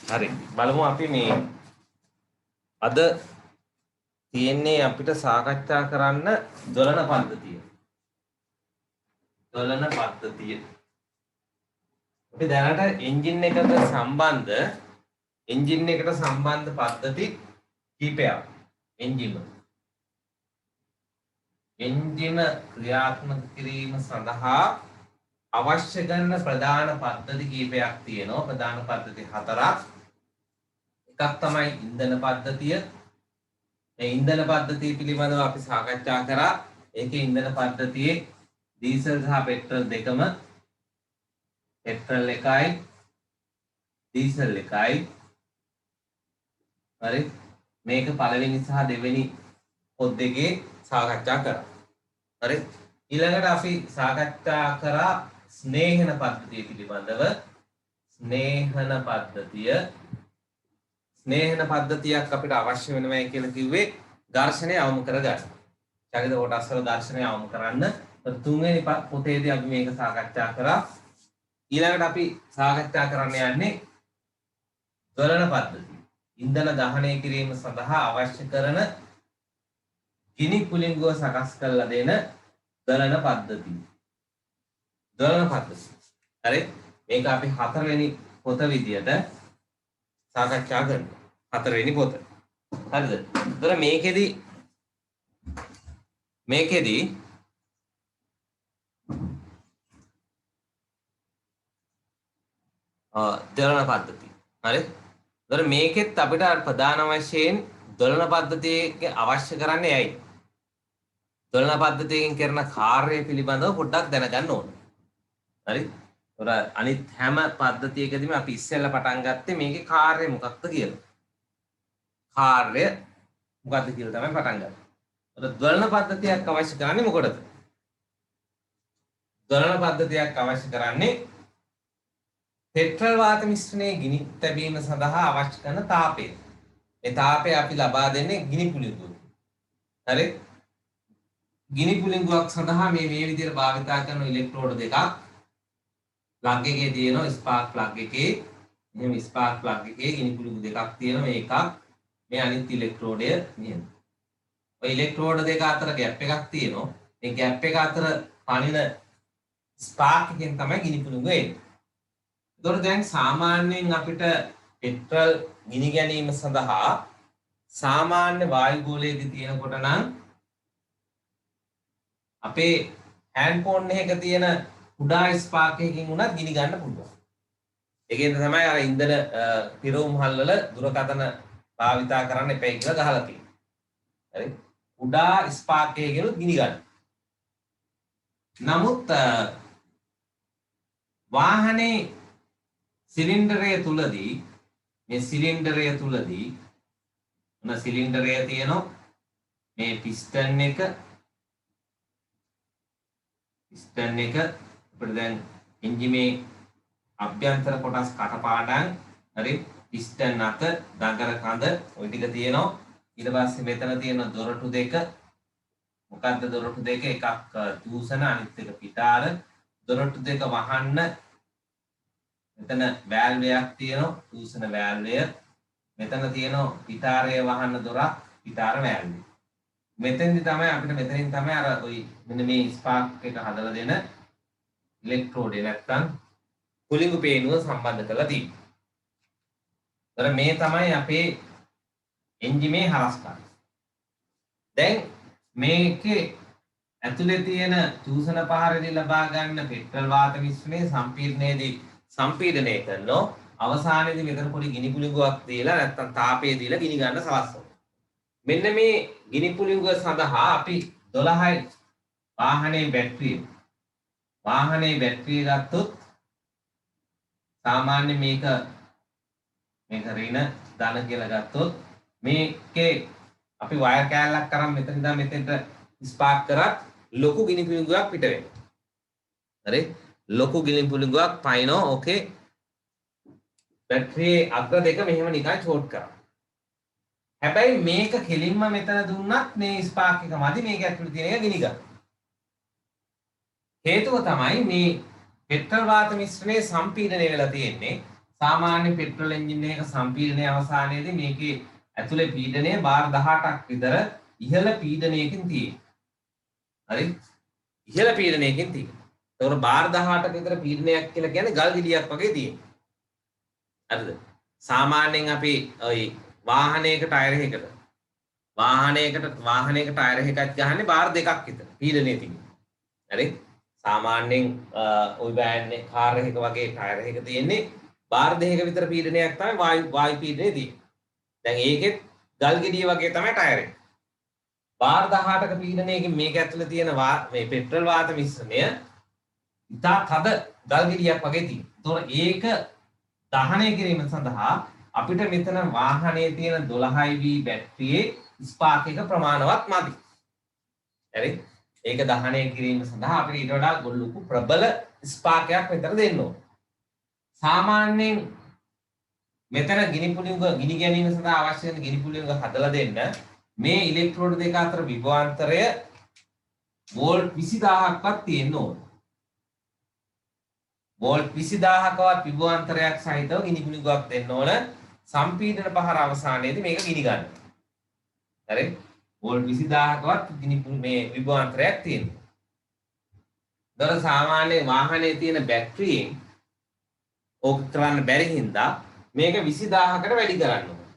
හරි. බලමු අපි මේ අද තියෙන්නේ අපිට සාකච්ඡා කරන්න දොලන පද්ධතිය. දොලන පද්ධතිය. අපි දැනට එන්ජින් එකට සම්බන්ධ පද්ධති කීපයක්. එන්ජිම ක්‍රියාත්මක කිරීම සඳහා අවශ්‍ය කරන ප්‍රධාන පද්ධති කීපයක් තියෙනවා. ප්‍රධාන පද්ධති 4ක්. එකක් තමයි ඉන්ධන පද්ධතිය. මේ ඉන්ධන පද්ධතිය පිළිබඳව අපි සාකච්ඡා කරා. ඒකේ ඉන්ධන පද්ධතියේ ඩීසල් සහ පෙට්‍රල් දෙකම පෙට්‍රල් එකයි ඩීසල් එකයි. හරි. මේක පළවෙනි සහ දෙවෙනි පොත් දෙකේ සාකච්ඡා කරා. හරි. ඊළඟට අපි සාකච්ඡා කරා ස්නේහන පද්ධතිය පිළිබඳව. ස්නේහන පද්ධතියක් අපිට අවශ්‍ය වෙනවා කියලා කිව්වේ ඝර්ෂණය අවම කරගන්න. චලිත කොටස් වල ඝර්ෂණය අවම කරන්න. තුන්වෙනි පොතේදී අපි මේක සාකච්ඡා කරා. ඊළඟට අපි සාකච්ඡා කරන්න යන්නේ දොලන පද්ධතිය. ඉන්ධන දහනය කිරීම සඳහා අවශ්‍ය කරන ගිනි කුලිංගුව සකස් කරලා දෙන දොලන පද්ධතිය. හරි. මේක අපි 4 වෙනි පොත විදියට සාකච්ඡා කරනවා. 4 වෙනි පොත. හරිද? ඒතර මේකෙදි දොලන පද්ධතිය. හරි. ඒතර මේකෙත් අපිට ප්‍රධාන වශයෙන් දොලන පද්ධතියේ අවශ්‍ය කරන්නේ ඇයි? දොලන පද්ධතියෙන් කරන කාර්යය පිළිබඳව පොඩ්ඩක් දැනගන්න ඕන. හරි. ඒතර අනිත් හැම පද්ධතියකදීම අපි ඉස්සෙල්ලා පටන් ගත්තේ මේකේ කාර්යය මොකක්ද කියලා. කාර්ය මොකක්ද කියලා තමයි පටන් ගත්තේ. ඒතර දොලන පද්ධතියක් අවශ්‍ය කරන්නේ මොකටද? දොලන පද්ධතියක් අවශ්‍ය කරන්නේ පෙට්‍රල් වාත මිශ්‍රණයේ ගිනි තැබීම සඳහා අවශ්‍ය කරන තාපය. ඒ තාපය අපි ලබා දෙන්නේ ගිනි පුළිඟුවකින්. හරි. ගිනි පුළිඟුවක් සඳහා මේ විදිහට භාවිතා කරන ඉලෙක්ට්‍රෝඩ දෙකක් ප්ලග් එකේ තියෙනවා. ස්පාර්ක් ප්ලග් එකේ මෙහෙම ස්පාර්ක් ප්ලග් එකේ ගිනි පුළිඟු දෙකක් තියෙනවා. මේ එකක් මේ අනිත් ඉලෙක්ට්‍රෝඩය මෙහෙම. ඔය ඉලෙක්ට්‍රෝඩ දෙක අතර ગેප් එකක් තියෙනවා. මේ ગેප් එක අතර පනින ස්පාර්ක් එකෙන් තමයි ගිනි පුළිඟුව එන්නේ. ඒතකොට දැන් සාමාන්‍යයෙන් අපිට පෙට්‍රල් ගිනි ගැනීම සඳහා සාමාන්‍ය වායු ගෝලයේදී තියෙනකොට නම් අපේ හෑන්ඩ් ෆෝන් එකක තියෙන කුඩා ස්පාර්ක් එකකින් උනත් ගිනි ගන්න පුළුවන්. ඒකෙන් තමයි අර ඉන්ධන පිරවුම් හල් වල දුරකථන භාවිතා කරන්න එපයි කියලා ගහලා තියෙන්නේ. හරි. කුඩා ස්පාර්ක් එකකින් ගිනි ගන්න. නමුත් වාහනේ සිලින්ඩරය තුලදී මේ සිලින්ඩරය තියෙනවා මේ පිස්ටන් එක අපිට දැන් එන්ජිමේ අභ්‍යන්තර කොටස් කටපාඩම් හරි පිස්ටන් අත දඟර කඳ ওই ටික තියෙනවා. ඊට පස්සේ මෙතන තියෙන දොරටු දෙක. මොකද්ද දොරටු දෙක? එකක් දූෂණ අනිත් එක පිටාර. දොරටු දෙක වහන්න මෙතන වැල්ව් එකක් තියෙනවා. දූෂණ වැල්වය. මෙතන තියෙනවා පිටාරය වහන්න දොරක්. පිටාර වැල්වය. මෙතෙන්දි තමයි අපිට මෙතනින් තමයි අර ওই මෙන්න මේ ස්පාර්ක් එක හදලා දෙන ඉලෙක්ට්‍රෝඩේ නැත්තම් කුලිඟු පේනුව සම්බන්ධ කරලා තියෙන්නේ. ඒතර මේ තමයි අපේ එන්ජිමේ හරස්කම්. දැන් මේකේ ඇතුලේ තියෙන දූෂණ පහරදී ලබා ගන්න පෙට්‍රල් වාත මිශ්‍රණයේ සම්පීඩනය කරනවා. අවසානයේදී මෙතන පොඩි ගිනි කුලිඟුවක් දීලා නැත්තම් තාපය දීලා ගිනි ගන්න සලස්වනවා. මෙන්න මේ ගිනි පුළිඟුව සඳහා අපි 12යි වාහනේ බැටරිය ගත්තොත් සාමාන්‍ය මේක ඍණ ධන කියලා ගත්තොත් මේකේ අපි වයර් කෑල්ලක් කරන් මෙතන ඉඳන් මෙතෙන්ට ස්පාර්ක් කරත් ලොකු ගිනි පුළිඟුවක් පිට වෙනවා. හරි. ලොකු ගිනි පුළිඟුවක් පයින්නවා. ඕකේ. බැටරියේ අග්‍ර දෙක මෙහෙම නිකන් ෂෝට් කරා. හැබැයි මේක කෙලින්ම මෙතන දුන්නත් මේ ස්පාර්ක් එක මදි මේක ඇතුළේ තියෙන එක ගිනි ගන්න. හේතුව තමයි මේ පෙට්‍රල් වාත මිශ්‍රණයේ සම්පීඩනය වෙලා තියෙන්නේ. සාමාන්‍ය පෙට්‍රල් එන්ජින් එකක සම්පීඩනයේ අවසානයේදී මේකේ ඇතුලේ පීඩනය බාර් 18ක් විතර ඉහළ පීඩනයකින් තියෙනවා. හරි? ඉහළ පීඩනයකින් තියෙනවා. ඒතකොට බාර් 18ක විතර පීඩනයක් කියලා කියන්නේ ගල් ගෙඩියක් වගේ තියෙනවා. හරිද? සාමාන්‍යයෙන් අපි ওই වාහනයක ටයර් එකකට වාහනයක ටයර් එකක් ගහන්නේ බාර් 2ක් විතර පීඩනය තියෙනවා. හරි? සාමාන්‍යයෙන් ওই බෑන් එක කාර් එකක වගේ ටයර් එක තියෙන්නේ බාර් 2ක විතර පීඩනයක් තමයි වායු පීඩනය තියෙන්නේ. දැන් ඒකෙත් ගල් ගෙඩිය වගේ තමයි ටයර් එක. බාර් 18ක පීඩනයකින් මේක ඇතුලේ තියෙන මේ පෙට්‍රල් වාත මිශ්‍රණය ඉතා තද ගල් ගෙඩියක් වගේ තියෙනවා. ඒතකොට ඒක දහනය කිරීම සඳහා අපිට මෙතන වාහනයේ තියෙන 12V බැටරියේ ස්පාක් එක ප්‍රමාණවත් මදි. හරි? ඒක දහනය කිරීම සඳහා අපිට ඊට වඩා ලොකු ප්‍රබල ස්පාක්යක් මෙතන දෙන්න ඕන. සාමාන්‍යයෙන් මෙතන ගිනි ගැනීම සඳහා අවශ්‍ය වෙන ගිනි පුළිඟ හදලා දෙන්න මේ ඉලෙක්ට්‍රෝඩ දෙක අතර විභවාන්තරය වෝල්ට් 20000ක්වත් තියෙන්න ඕන. වෝල්ට් 20000කවත් විභවාන්තරයක් සහිතව ගිනි පුළිඟක් දෙන්න ඕන. සම්පීඩන පහර අවසානයේදී මේක ගිනි ගන්න. හරි? වෝල්ට් 20000කවත් මේ විභවාන්තරයක් තියෙනවා. දර සාමාන්‍ය වාහනේ තියෙන බැටරියෙන් ඕක කරන්න බැරි හින්දා මේක 20000කට වැඩි කරන්න ඕනේ.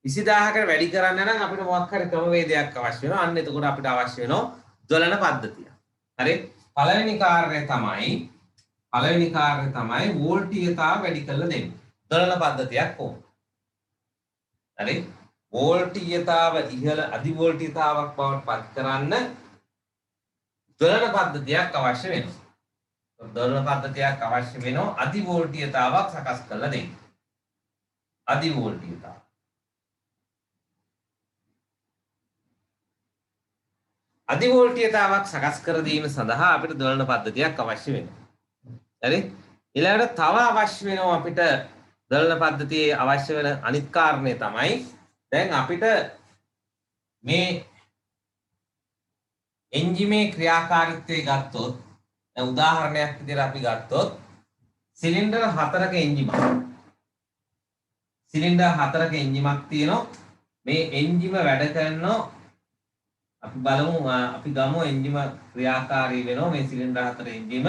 20000කට වැඩි කරන්න නම් අපිට මොකක් හරි ක්‍රමවේදයක් අවශ්‍ය වෙනවා. අන්න එතකොට අපිට අවශ්‍ය වෙනවා දොලන පද්ධතිය. හරි? පළවෙනි කාර්යය තමයි වෝල්ටීයතාව වැඩි කරලා දෙන්නේ. දොලන පද්ධතියක් ඕන. හරි? වෝල්ටීයතාව ඉහළ අධි වෝල්ටීයතාවක් බවට පත් කරන්න දොලන පද්ධතියක් අවශ්‍ය වෙනවා. දොලන පද්ධතියක් අවශ්‍ය වෙනවා අධි වෝල්ටීයතාවක් සකස් කරලා දෙන්න. අධි වෝල්ටීයතාව. අධි වෝල්ටීයතාවක් සකස් කර දීම සඳහා අපිට දොලන පද්ධතියක් අවශ්‍ය වෙනවා. හරි? ඊළඟට තව අවශ්‍ය වෙනවා අපිට දොලන පද්ධතියේ අවශ්‍ය වෙන අනිත් කාරණේ තමයි දැන් අපිට මේ එන්ජිමේ ක්‍රියාකාරීත්වය ගත්තොත් දැන් උදාහරණයක් විදිහට අපි ගත්තොත් සිලින්ඩර් 4ක එන්ජිමක්. සිලින්ඩර් 4ක එන්ජිමක් තියෙනවා. මේ එන්ජිම වැඩ කරනවා අපි ගමු එන්ජිම ක්‍රියාකාරී වෙනවා මේ සිලින්ඩර් 4 එන්ජිම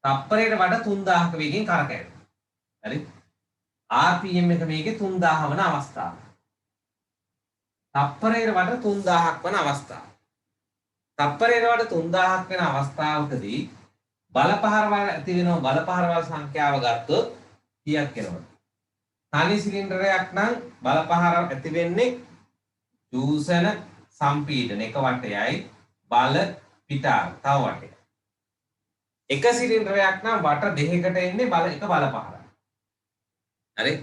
තප්පරයකට වඩා 3000ක වේගයෙන් කරකැවෙනවා. හරි? RPM එක මේකේ 3000 වන අවස්ථාව. තප්පරයකට වඩා 3000ක් වන අවස්ථාව. තප්පරයකට වඩා 3000ක් වෙන අවස්ථාවකදී බලපහරවල් ඇති වෙන බලපහරවල් සංඛ්‍යාව ගත්තොත් කීයක් වෙනවද? තනි සිලින්ඩරයක් නම් බලපහර ඇති වෙන්නේ චූසන සම්පීඩන එක වටයයි බල පිටාර තව වටයයි. එක සිලින්ඩරයක් නම් වට දෙකකට එන්නේ බල එක බලපහරයි. හරි?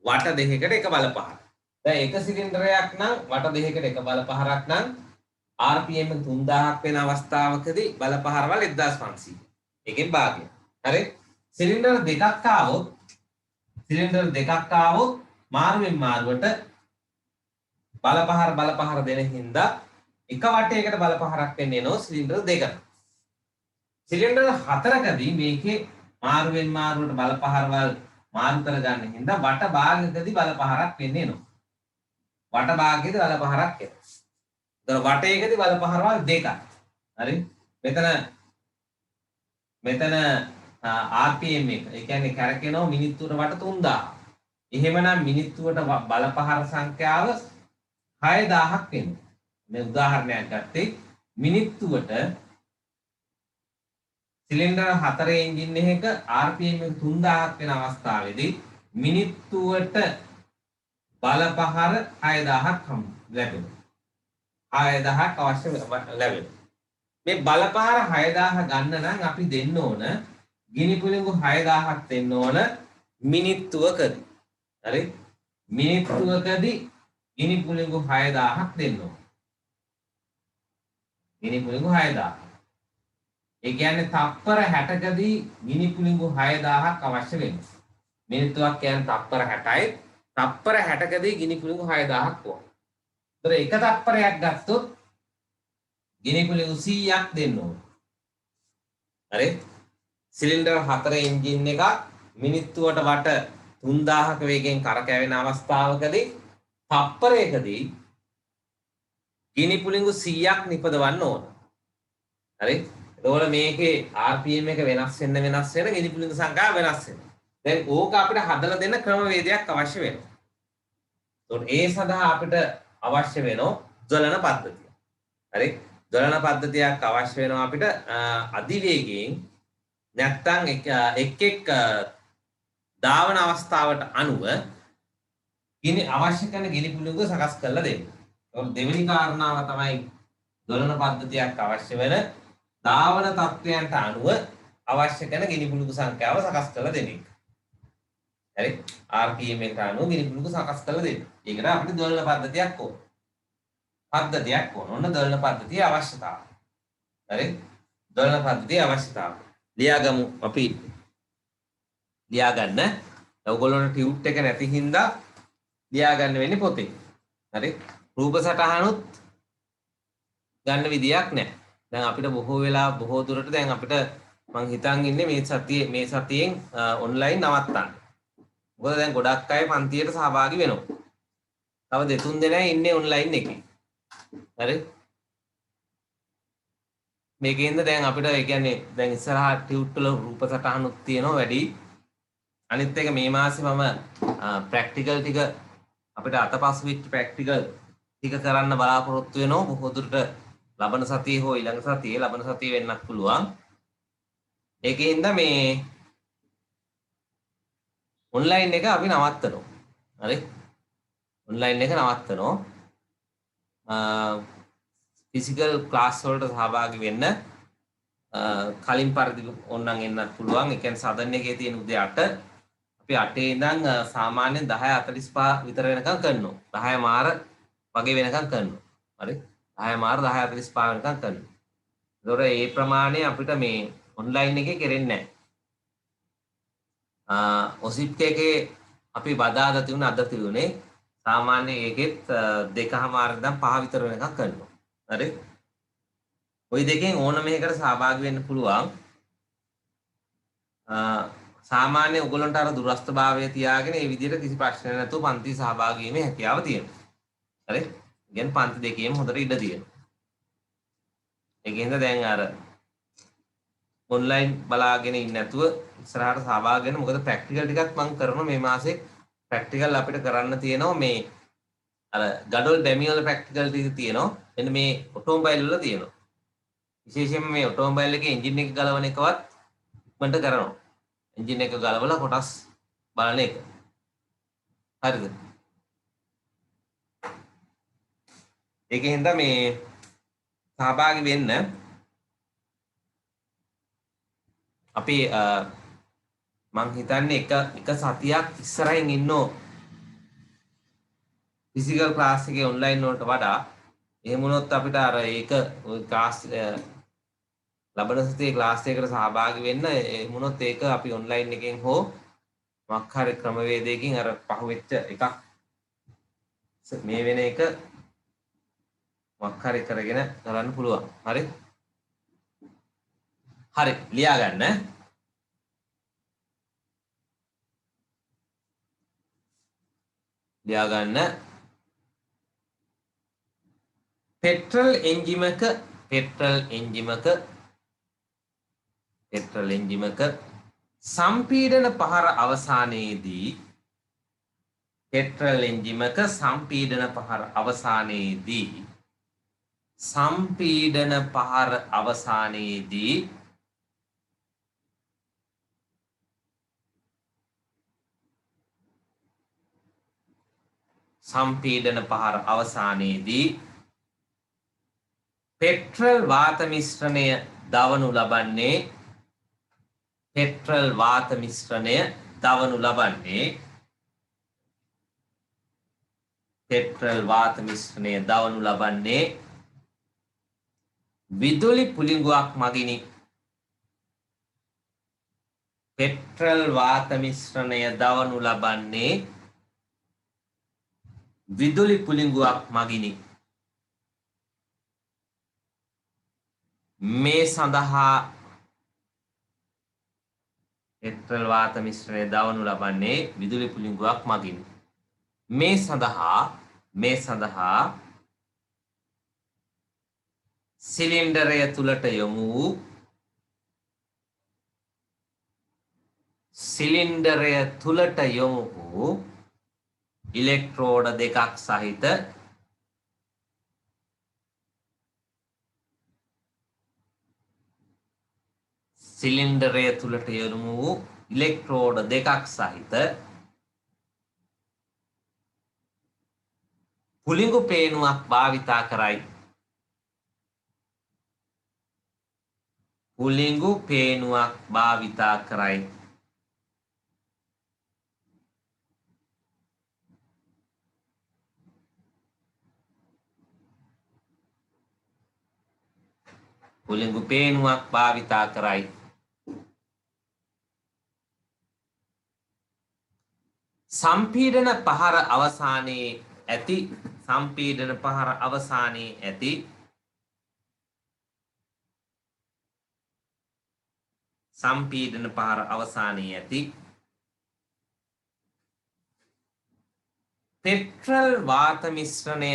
වට දෙකකට එක බලපහර. දැන් එක සිලින්ඩරයක් නම් වට දෙකකට එක බලපහරක් නම් RPM 3000ක් වෙන අවස්ථාවකදී බලපහරවල් 1500. එකෙන් භාගය. හරි? සිලින්ඩර් දෙකක් ආවොත් මාරුවෙන් මාරුවට බලපහර දෙන හින්දා එක වටයකට බලපහරක් වෙන්නේ නෝ සිලින්ඩර් දෙකකට. සිලින්ඩර් 4කදී මේකේ මාරුවෙන් මාරුවට බලපහරවල් මාරු කරගන්න හින්දා වට භාගයකදී බලපහරක් වෙන්නේ නෝ. වට භාගයකදී බලපහරක් එනවා. ඒතර වටයකදී බලපහරවල් දෙකක්. හරි? මෙතන RPM එක. ඒ කියන්නේ කැරකෙනවා මිනිත්තුවට වට 3000. එහෙමනම් මිනිත්තුවට බලපහර සංඛ්‍යාව 6000ක් වෙනවා. මේ උදාහරණයක් ගත්තේ මිනිත්තුවට සිලින්ඩර් 4 එන්ජින් එකක RPM එක 3000ක් වෙන අවස්ථාවේදී මිනිත්තුවට බලපහර 6000ක් ලැබෙනවා. 6000ක් අවශ්‍ය ලැබෙනවා. මේ බලපහර 6000 ගන්න නම් අපි දෙන්න ඕන ගිනි පුළිඟු 6000ක් දෙන්න ඕන මිනිත්තුවකදී. හරි? මිනිත්තුවකදී ගිනි පුළිඟු 6000ක් දෙන්න ඕන. ගිනි පුළිඟු 6000. ඒ කියන්නේ තප්පර 60කදී ගිනි පුළිඟු 6000ක් අවශ්‍ය වෙනවා. මිනිත්තුවක් කියන්නේ තප්පර 60යි. තප්පර 60කදී ගිනි පුළිඟු 6000ක් ඕන. ඒතර එක තප්පරයක් ගත්තොත් ගිනි පුළිඟු 100ක් දෙන්න ඕන. හරි? සිලින්ඩර් 4 එන්ජින් එකක් මිනිත්තුවට වට 3000ක වේගයෙන් කරකැවෙන අවස්ථාවකදී තප්පරයකදී ගිනි පුළිඟු 100ක් නිපදවන්න ඕන. හරි? එතකොට මේකේ RPM එක වෙනස් වෙන ගිනි පුළිඟු සංඛ්‍යාව වෙනස් වෙනවා. දැන් ඕක අපිට හදලා දෙන්න ක්‍රමවේදයක් අවශ්‍ය වෙනවා. එතකොට ඒ සඳහා අපිට අවශ්‍ය වෙනවා ජලන පද්ධතිය. හරි? ජලන පද්ධතියක් අවශ්‍ය වෙනවා අපිට අධිවේගයෙන් නැත්තම් එක් ධාවන අවස්ථාවට අනුව අවශ්‍ය කරන ගිනි පුළිඟු සකස් කරලා දෙන්න. එතකොට දෙවෙනි කාරණාව තමයි ජලන පද්ධතියක් අවශ්‍ය වෙන ධාවන තත්ත්වයන්ට අනුව අවශ්‍ය කරන ගිනි පුළිඟු සංඛ්‍යාව සකස් කරලා දෙන එක. හරි? RPM එකට අනුව ගිනි පුළිඟු සකස් කරලා දෙන්න. ඒකට අපිට ජලන පද්ධතියක් ඕන. ඔන්න ජලන පද්ධතිය අවශ්‍යතාවය. හරි? ජලන පද්ධතිය අවශ්‍යතාවය. ලියාගමු අපි ලියා ගන්න. ඔයගොල්ලෝට ටියුට් එක නැති හින්දා ලියා ගන්න වෙන්නේ පොතේ. හරි? රූප සටහනුත් ගන්න විදියක් නැහැ. දැන් අපිට බොහෝ දුරට දැන් අපිට මං හිතන් ඉන්නේ මේ සතියෙන් ඔන්ලයින් නවත්තන්න. මොකද දැන් ගොඩක් අය පන්තියට සහභාගී වෙනවා. තව දෙතුන් දෙනා ඉන්නේ ඔන්ලයින් එකේ. හරි? මේකෙන්ද දැන් අපිට ඒ කියන්නේ දැන් ඉස්සරහා ටියුට් වල රූප සටහනුත් තියෙනවා වැඩි. අනිත් එක මේ මාසේ මම ප්‍රැක්ටිකල් ටික අපිට අතපසු වෙච්ච ප්‍රැක්ටිකල් ටික කරන්න බලාපොරොත්තු වෙනවා. බොහෝ දුරට ලබන සතියේ හෝ ඊළඟ සතියේ ලබන සතියේ වෙන්නත් පුළුවන්. ඒකෙන්ද මේ ඔන්ලයින් එක අපි නවත්තනවා. හරි? ඔන්ලයින් එක නවත්තනවා. ෆිසිකල් ක්ලාස් වලට සහභාගී වෙන්න කලින් පරිදි ඕනනම් එන්නත් පුළුවන්. ඒ කියන්නේ සදන් එකේ තියෙන උදේ 8 අපි 8 ඉඳන් සාමාන්‍යයෙන් 10:45 විතර වෙනකම් කරනවා. 10 මාර වගේ වෙනකම් කරනවා. හරි? 10 මාර 10:45 වෙනකම් කරනවා. ඒතකොට මේ ප්‍රමාණය අපිට මේ ඔන්ලයින් එකේ කෙරෙන්නේ නැහැ. ඔසිප් එකේ අපි බදාදා තියුණ අද තියුණේ සාමාන්‍ය ඒකෙත් 2:00 ඉඳන් 5 විතර වෙනකම් කරනවා. හරි? ওই දෙකෙන් ඕනම එකකට සහභාගී වෙන්න පුළුවන්. සාමාන්‍ය ඔයගොල්ලන්ට අර දුරස්ථභාවය තියාගෙන මේ විදිහට කිසි ප්‍රශ්නයක් නැතුව පන්ති සහභාගී වීමේ හැකියාව තියෙනවා. හරි? ඉතින් පන්ති දෙකේම හොඳට ඉඩ තියෙනවා. ඒකෙන්ද දැන් අර ඔන්ලයින් බලාගෙන ඉන්න නැතුව ඉස්සරහට සහභාගී වෙන්න. මොකද ප්‍රැක්ටිකල් ටිකක් මම කරනවා මේ මාසේ. ප්‍රැක්ටිකල් අපිට කරන්න තියෙනවා මේ අර ගඩොල් බැමි වල ප්‍රැක්ටිකල් ටික තියෙනවා. මෙන්න මේ ඔටෝමොබයිල් වල තියෙනවා. විශේෂයෙන්ම මේ ඔටෝමොබයිල් එකේ එන්ජින් එක ගලවන එකවත් ඉක්මනට කරනවා. එන්ජින් එක ගලවලා කොටස් බලන එක. හරිද? ඒකෙන්ද මේ සහභාගී වෙන්න අපි මං හිතන්නේ එක සතියක් ඉස්සරහින් ඉන්නෝ ෆිසිකල් ක්ලාස් එකේ ඔන්ලයින් වලට වඩා. එහෙම වුණොත් අපිට අර ඒක ක්ලාස් ලබන සතියේ ක්ලාස් එකකට සහභාගී වෙන්න එහෙම වුණොත් ඒක අපි ඔන්ලයින් එකෙන් හෝ මොකක් හරි ක්‍රමවේදයකින් අර පහුවෙච්ච එකක් මේ වෙන එක මොකක් හරි කරගෙන කරන්න පුළුවන්. හරි? හරි ලියා ගන්න. ලියා ගන්න. පෙට්‍රල් එන්ජිමක සම්පීඩන පහර අවසානයේදී පෙට්‍රල් වාත මිශ්‍රණය දවනු ලබන්නේ විදුලි පුළිඟුවක් මගිනි. පෙට්‍රල් වාත මිශ්‍රණය දවනු ලබන්නේ විදුලි පුළිඟුවක් මගිනි. මේ සඳහා පෙට්‍රල් වාත මිශ්‍රණය දවනු ලබන්නේ විදුලි පුළිඟුවක් මගින්. මේ සඳහා සිලින්ඩරය තුලට යොමු වූ ඉලෙක්ට්‍රෝඩ දෙකක් සහිත පුළිඟු පේනුවක් භාවිතා කරයි. පුළිඟු පේනුවක් භාවිතා කරයි. පුළිඟු පේනුවක් භාවිතා කරයි. සම්පීඩන පහර අවසානයේ ඇති පෙට්‍රල් වාත මිශ්‍රණය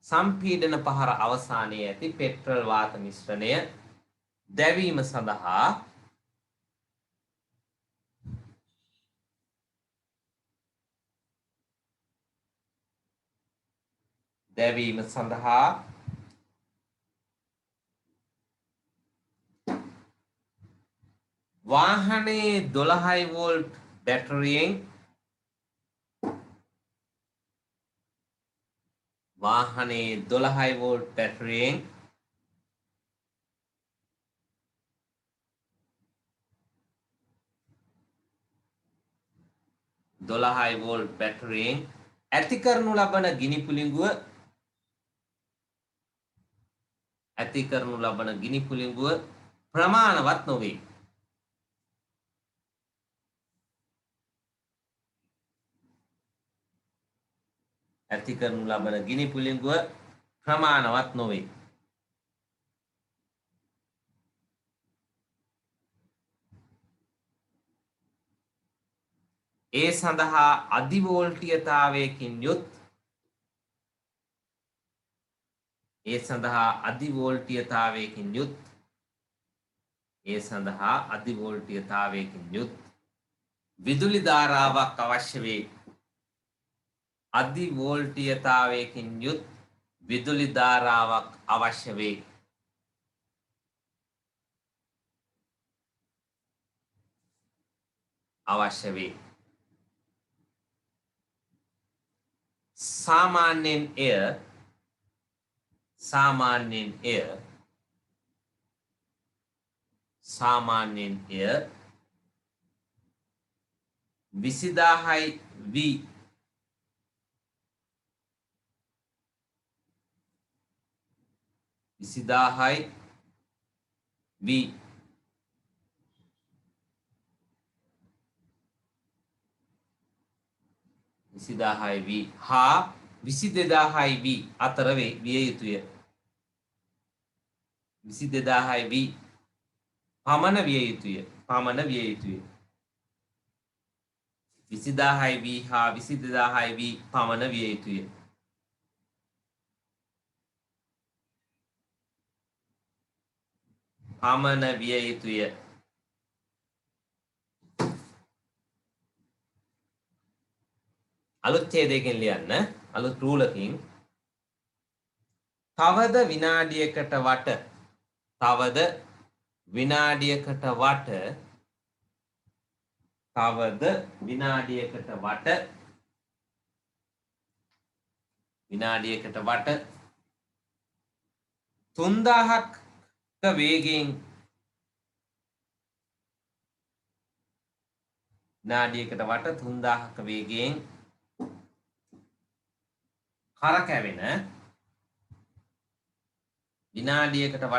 සම්පීඩන පහර අවසානයේ ඇති පෙට්‍රල් වාත මිශ්‍රණය දැවීම සඳහා වාහනේ 12 වෝල්ට් බැටරියෙන් 12 වෝල්ට් බැටරියෙන් ඇති කරනු ලබන ගිනි පුළිඟුව ප්‍රමාණවත් නොවේ. ඒ සඳහා අධිවෝල්ටීයතාවයකින් යුත් විදුලි ධාරාවක් අවශ්‍ය වේ. සාමාන්‍යයෙන් එය 20000 හා 22000 අතර විය යුතුය. 22000 පමණ විය යුතුය. 20000 හා 22000 පමණ විය යුතුය. අලුත් ඡේදයකින් ලියන්න. අලුත් රූලකින් තවද විනාඩියකට වට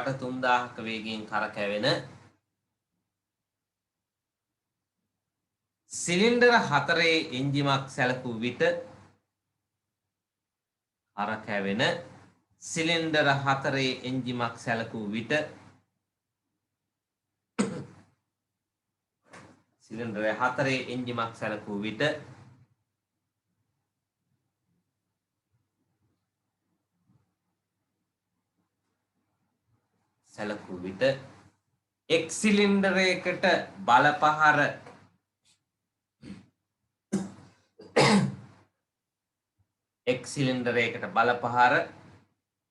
3000ක වේගයෙන් කරකැවෙන සිලින්ඩර 4 එන්ජිමක් සැලකූ විට සිලින්ඩරය 4 එන්ජිමක් සැලකූ විට එක් සිලින්ඩරයකට බල පහර එක් සිලින්ඩරයකට බල පහර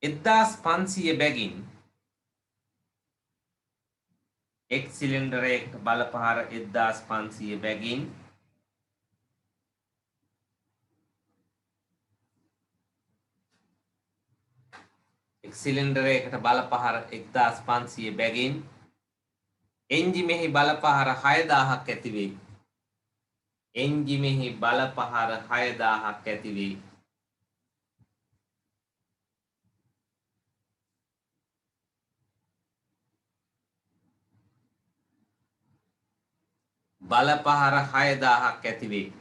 1500 බැගින් එක් සිලින්ඩරයකට බල පහර 1500 බැගින් එක් සිලින්ඩරයකට බල පහර 1500 බැගින් එන්ජිමෙහි බල පහර 6000ක් ඇති වේ. එන්ජිමෙහි බල පහර 6000ක් ඇති වේ. බල පහර 6000ක් ඇති වේ.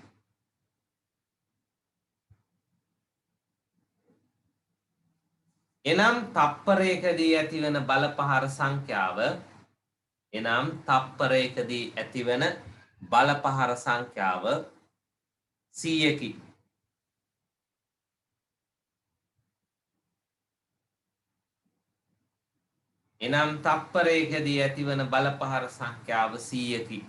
එනම් තප්පරයකදී ඇතිවන බල පහර සංඛ්‍යාව එනම් තප්පරයකදී ඇතිවන බල පහර සංඛ්‍යාව 100කි. එනම් තප්පරයකදී ඇතිවන බල පහර සංඛ්‍යාව 100කි.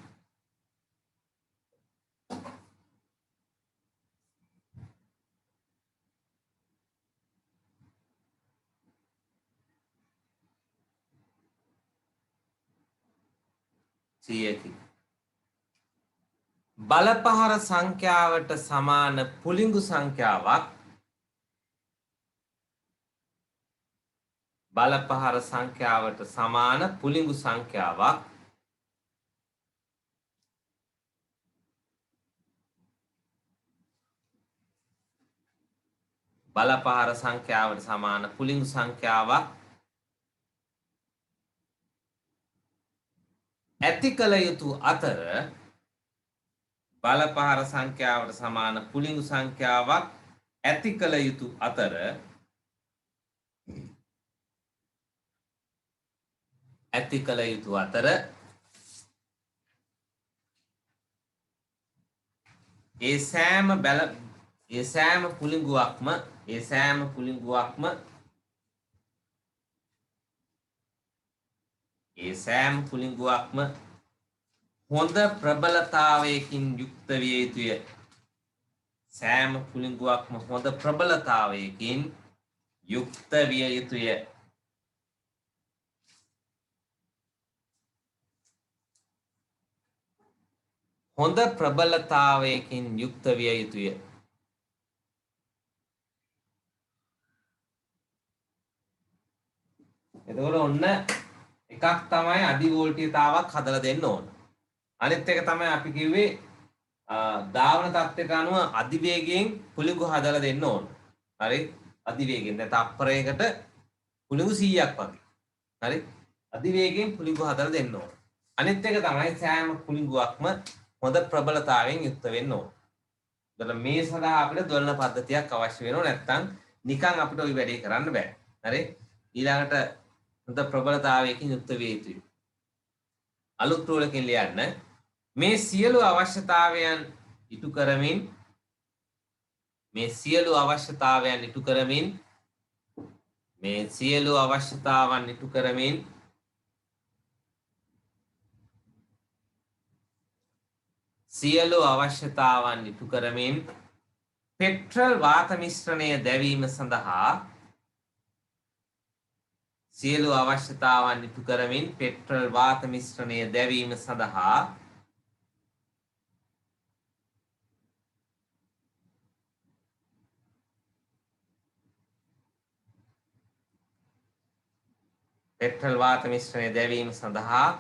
බල පහර සංඛ්‍යාවට සමාන පුලිඟු සංඛ්‍යාවක් බල පහර සංඛ්‍යාවට සමාන පුලිඟු සංඛ්‍යාවක් බල පහර සංඛ්‍යාවට සමාන පුලිඟු සංඛ්‍යාවක් ඇති කළ යුතු අතර බල පහර සංඛ්‍යාවට සමාන පුලිඟු සංඛ්‍යාවක් ඇති කළ යුතු අතර ඒ සෑම පුලිඟුවක්ම හොඳ ප්‍රබලතාවයකින් යුක්ත විය යුතුය. සෑම පුලිඟුවක්ම හොඳ ප්‍රබලතාවයකින් යුක්ත විය යුතුය. හොඳ ප්‍රබලතාවයකින් යුක්ත විය යුතුය. එතකොට ඔන්න එකක් තමයි අධි වෝල්ටීයතාවක් හදලා දෙන්න ඕන. අනිත් එක තමයි අපි කිව්වේ ධාවන තත්ත්වයට අනුව අධිවේගයෙන් පුලිඟු හදලා දෙන්න ඕන. හරි? අධිවේගයෙන් දැන් තප්පරයකට පුලිඟු 100ක් වගේ. හරි? අධිවේගයෙන් පුලිඟු හදලා දෙන්න ඕන. අනිත් එක තමයි සෑම පුලිඟුවක්ම හොඳ ප්‍රබලතාවයෙන් යුක්ත වෙන්න ඕන. එතකොට මේ සඳහා අපිට දොලන පද්ධතියක් අවශ්‍ය වෙනවා. නැත්නම් නිකන් අපිට ওই වැඩේ කරන්න බෑ. හරි? ඊළඟට හොඳ ප්‍රබලතාවයකින් යුක්ත විය යුතුයි. අලුත් රූලකින් ලියන්න මේ සියලු අවශ්‍යතාවයන් ඉටු කරමින් පෙට්‍රල් වාත මිශ්‍රණය දැවීම සඳහා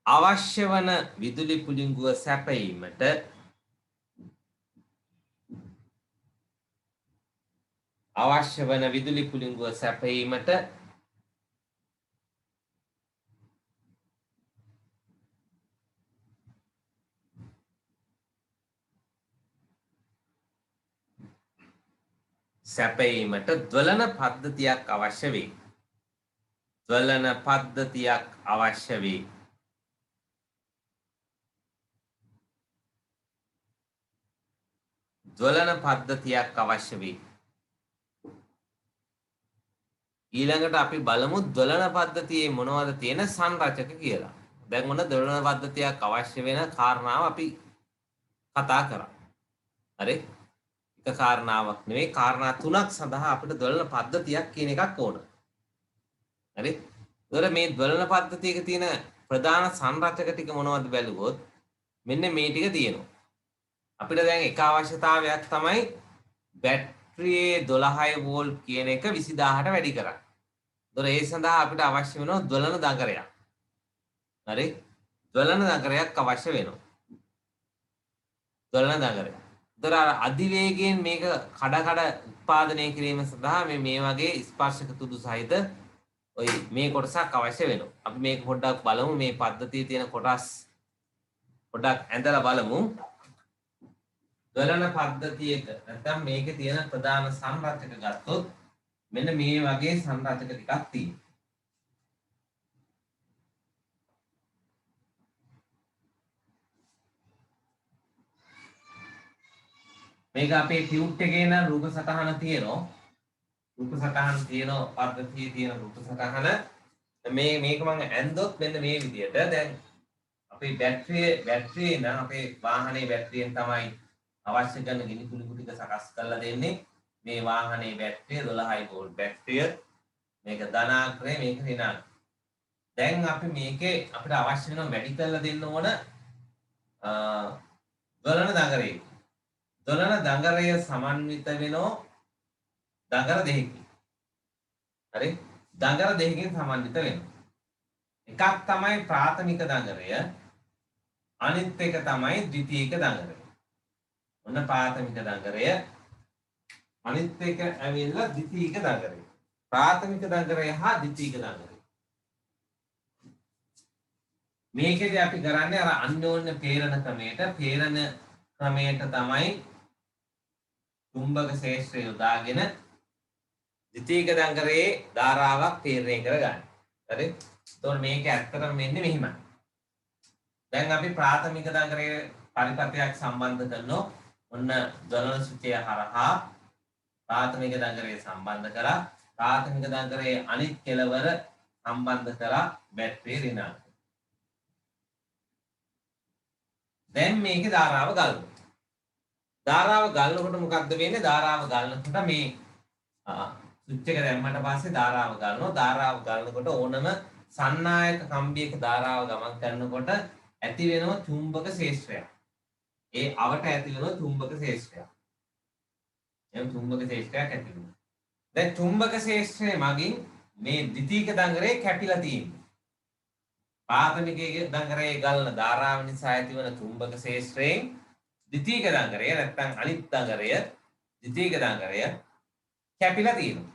අවශ්‍ය වන විදුලි පුලිඟුව සැපයීමට දොලන පද්ධතියක් අවශ්‍ය වේ. ज्वलन පද්ධතියක් අවශ්‍ය වෙයි. ඊළඟට අපි බලමු ज्वलन පද්ධතියේ මොනවද තියෙන සංරචක කියලා. දැන් මොන ज्वलन පද්ධතියක් අවශ්‍ය වෙන කාරණාව අපි කතා කරා. හරි? එක කාරණාවක් නෙවෙයි කාරණා තුනක් සඳහා අපිට ज्वलन පද්ධතියක් කියන එකක් ඕන. හරි? ඒතර මේ ज्वलन පද්ධතියක තියෙන ප්‍රධාන සංරචක ටික මොනවද බැලුවොත් මෙන්න මේ ටික තියෙනවා. අපිට දැන් එක අවශ්‍යතාවයක් තමයි බැටරියේ 12 වෝල්ට් කියන එක 20000ට වැඩි කරන්න. ඒතර ඒ සඳහා අපිට අවශ්‍ය වෙනවා ज्वलन දඟරයක්. හරි? ज्वलन දඟරයක් අවශ්‍ය වෙනවා. ज्वलन දඟරයක්. ඒතර අධිවේගයෙන් මේක කඩ උත්පාදනය කිරීම සඳහා මේ වගේ ස්පර්ශක තුඩු සහිත ඔය මේ කොටසක් අවශ්‍ය වෙනවා. අපි මේක පොඩ්ඩක් බලමු මේ පද්ධතියේ තියෙන කොටස් පොඩ්ඩක් ඇඳලා බලමු. ज्वलन පද්ධතියක නැත්නම් මේකේ තියෙන ප්‍රධාන සංරචක ගත්තොත් මෙන්න මේ වගේ සංරචක ටිකක් තියෙනවා. මේක අපේ ටියුට් එකේ නම් රූප සටහන තියෙනවා. රූප සටහන තියෙනවා පද්ධතියේ තියෙන රූප සටහන. මේක මම ඇන්දොත් මෙන්න මේ විදියට දැන් අපේ බැටරිය නම් අපේ වාහනේ බැටරියෙන් තමයි අවශ්‍ය කරන ගිනි කුළුපු ටික සකස් කරලා දෙන්නේ. මේ වාහනේ බැටරිය 12 වෝල්ට් බැටරිය. මේක ධනාක්‍රය මේක ඍණාක්‍රය. දැන් අපි මේකේ අපිට අවශ්‍ය වෙන වැඩි කරලා දෙන්න ඕන ज्वलन දඟරේ. ज्वलन දඟරය සමන්විත වෙනෝ දඟර දෙකකින්. හරි? දඟර දෙකකින් සමන්විත වෙනවා. එකක් තමයි ප්‍රාථමික දඟරය. අනිත් එක තමයි ද්විතීයික දඟරය. ඔන්න ප්‍රාථමික දඟරය. අනිත් එක ඇවිල්ලා ද්විතීයික දඟරය. ප්‍රාථමික දඟරය හා ද්විතීයික දඟරය. මේකෙදි අපි කරන්නේ අර අන්‍යෝන්‍ය පේරණ ක්‍රමයට තමයි චුම්බක ක්ෂේත්‍රය යොදාගෙන ද්විතීයික දඟරයේ ධාරාවක් තීරණය කරගන්න. හරි? එතකොට මේක ඇත්තටම වෙන්නේ මෙහිමයි. දැන් අපි ප්‍රාථමික දඟරයේ පරිපථයක් සම්බන්ධ කරනවා. ඔන්න ज्वलन සුචය හරහා ප්‍රාථමික දඟරය සම්බන්ධ කරා. ප්‍රාථමික දඟරයේ අනිත් කෙළවර සම්බන්ධ කරා බැටරිය ඍණාංශ. දැන් මේකේ ධාරාව ගලනවා. ධාරාව ගලනකොට මොකක්ද වෙන්නේ? ධාරාව ගලනකොට මේ ස්විච් එක දැම්මට පස්සේ ධාරාව ගලනවා. ධාරාව ගලනකොට ඕනම සන්නායක කම්බියක ධාරාව ගමන් කරනකොට ඇති වෙනවා චුම්බක ක්ෂේත්‍රයක්. ඒ අවට ඇති වෙනවා චුම්බක ක්ෂේත්‍රයක්. එම් චුම්බක ක්ෂේත්‍රයක් ඇති වෙනවා. දැන් චුම්බක ක්ෂේත්‍රයේ මගින් මේ ද්විතීයික දඟරේ කැපිලා තියෙනවා. ප්‍රාථමික දඟරේ ගලන ධාරාව නිසා ඇතිවන චුම්බක ක්ෂේත්‍රයෙන් ද්විතීයික දඟරය නැත්නම් අනිත් දඟරය ද්විතීයික දඟරය කැපිලා තියෙනවා.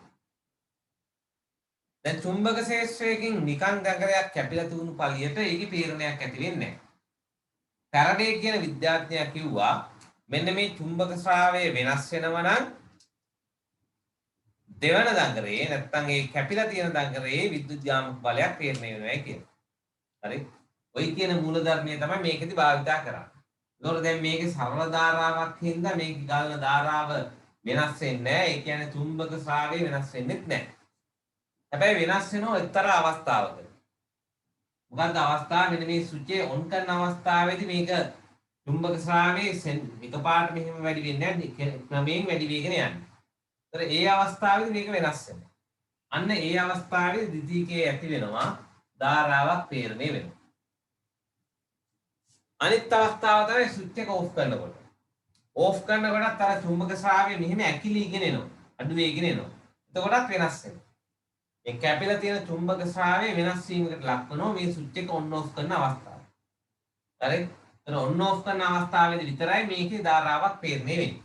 දැන් චුම්බක ක්ෂේත්‍රයෙන් නිකන් දඟරයක් කැපිලා තිබුණු පළියට ඒකේ පීඩනයක් ඇති වෙන්නේ නැහැ. ෆැරඩේ කියන විද්‍යාඥයා කිව්වා මෙන්න මේ චුම්බක ශ්‍රාවය වෙනස් වෙනවා නම් දෙවන දඟරේ නැත්නම් ඒ කැපිලා තියෙන දඟරේ විද්‍යුත් යාමක බලයක් ප්‍රේරණය වෙනවා කියලා. හරි? ඔයි කියන මූලධර්මය තමයි මේකෙදි භාවිතා කරන්නේ. ඒතකොට දැන් මේකේ සරල ධාරාවක් හින්දා මේක ගලන ධාරාව වෙනස් වෙන්නේ නැහැ. ඒ කියන්නේ චුම්බක ශ්‍රාවය වෙනස් වෙන්නේ නැහැ. හැබැයි වෙනස් වෙනවා එක්තරා අවස්ථාවක. මොකක්ද අවස්ථාව? මෙන්න මේ ස්විච් ඔන් කරන අවස්ථාවේදී මේක චුම්බක ශ්‍රාවයේ එකපාරට මෙහෙම වැඩි වෙන්නේ නැහැ. ක්‍රමයෙන් වැඩි වෙගෙන යන්නේ. ඒතර ඒ අවස්ථාවේදී මේක වෙනස් වෙනවා. අන්න ඒ අවස්ථාවේ ද්විතීයිකයේ ඇති වෙනවා ධාරාවක් ප්‍රේරණය වෙනවා. අනිත් අවස්ථාව තමයි ස්විච් එක ඕෆ් කරනකොට. ඕෆ් කරනකොටත් අර චුම්බක ශ්‍රාවය මෙහෙම ඇකිලිගෙන එනවා. අඩු වෙගෙන එනවා. එතකොටත් වෙනස් වෙනවා. මේ කැපිලා තියෙන චුම්බක ශ්‍රාවය වෙනස් වීමකට ලක් වෙනවා මේ ස්විච් එක ඔන් ඕෆ් කරන අවස්ථාව. හරි? එතන ඔන් ඕෆ් කරන අවස්ථාවේදී විතරයි මේකේ ධාරාවක් ප්‍රේරණය වෙන්නේ.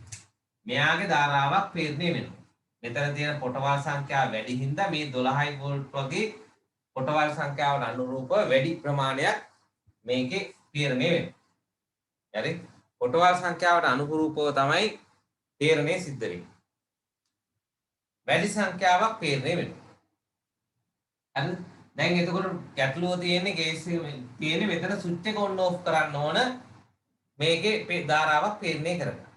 මෙයාගේ ධාරාවක් ප්‍රේරණය වෙනවා. මෙතන තියෙන පොටවල් සංඛ්‍යාව වැඩි හින්දා මේ 12 වෝල්ට් වගේ පොටවල් සංඛ්‍යාවට අනුරූපව වැඩි ප්‍රමාණයක් මේකේ තීරණය වෙනවා. හරි? පොටවල් සංඛ්‍යාවට අනුරූපව තමයි තීරණය සිද්ධ වෙන්නේ. වැඩි සංඛ්‍යාවක් තීරණය වෙනවා. හරි? දැන් එතකොට ගැටලුව තියෙන්නේ කේස් එකේ තියෙන්නේ මෙතන ස්විච් එක ඔන් ඕෆ් කරන්න ඕන මේකේ ධාරාවක් තීරණය කරගන්න.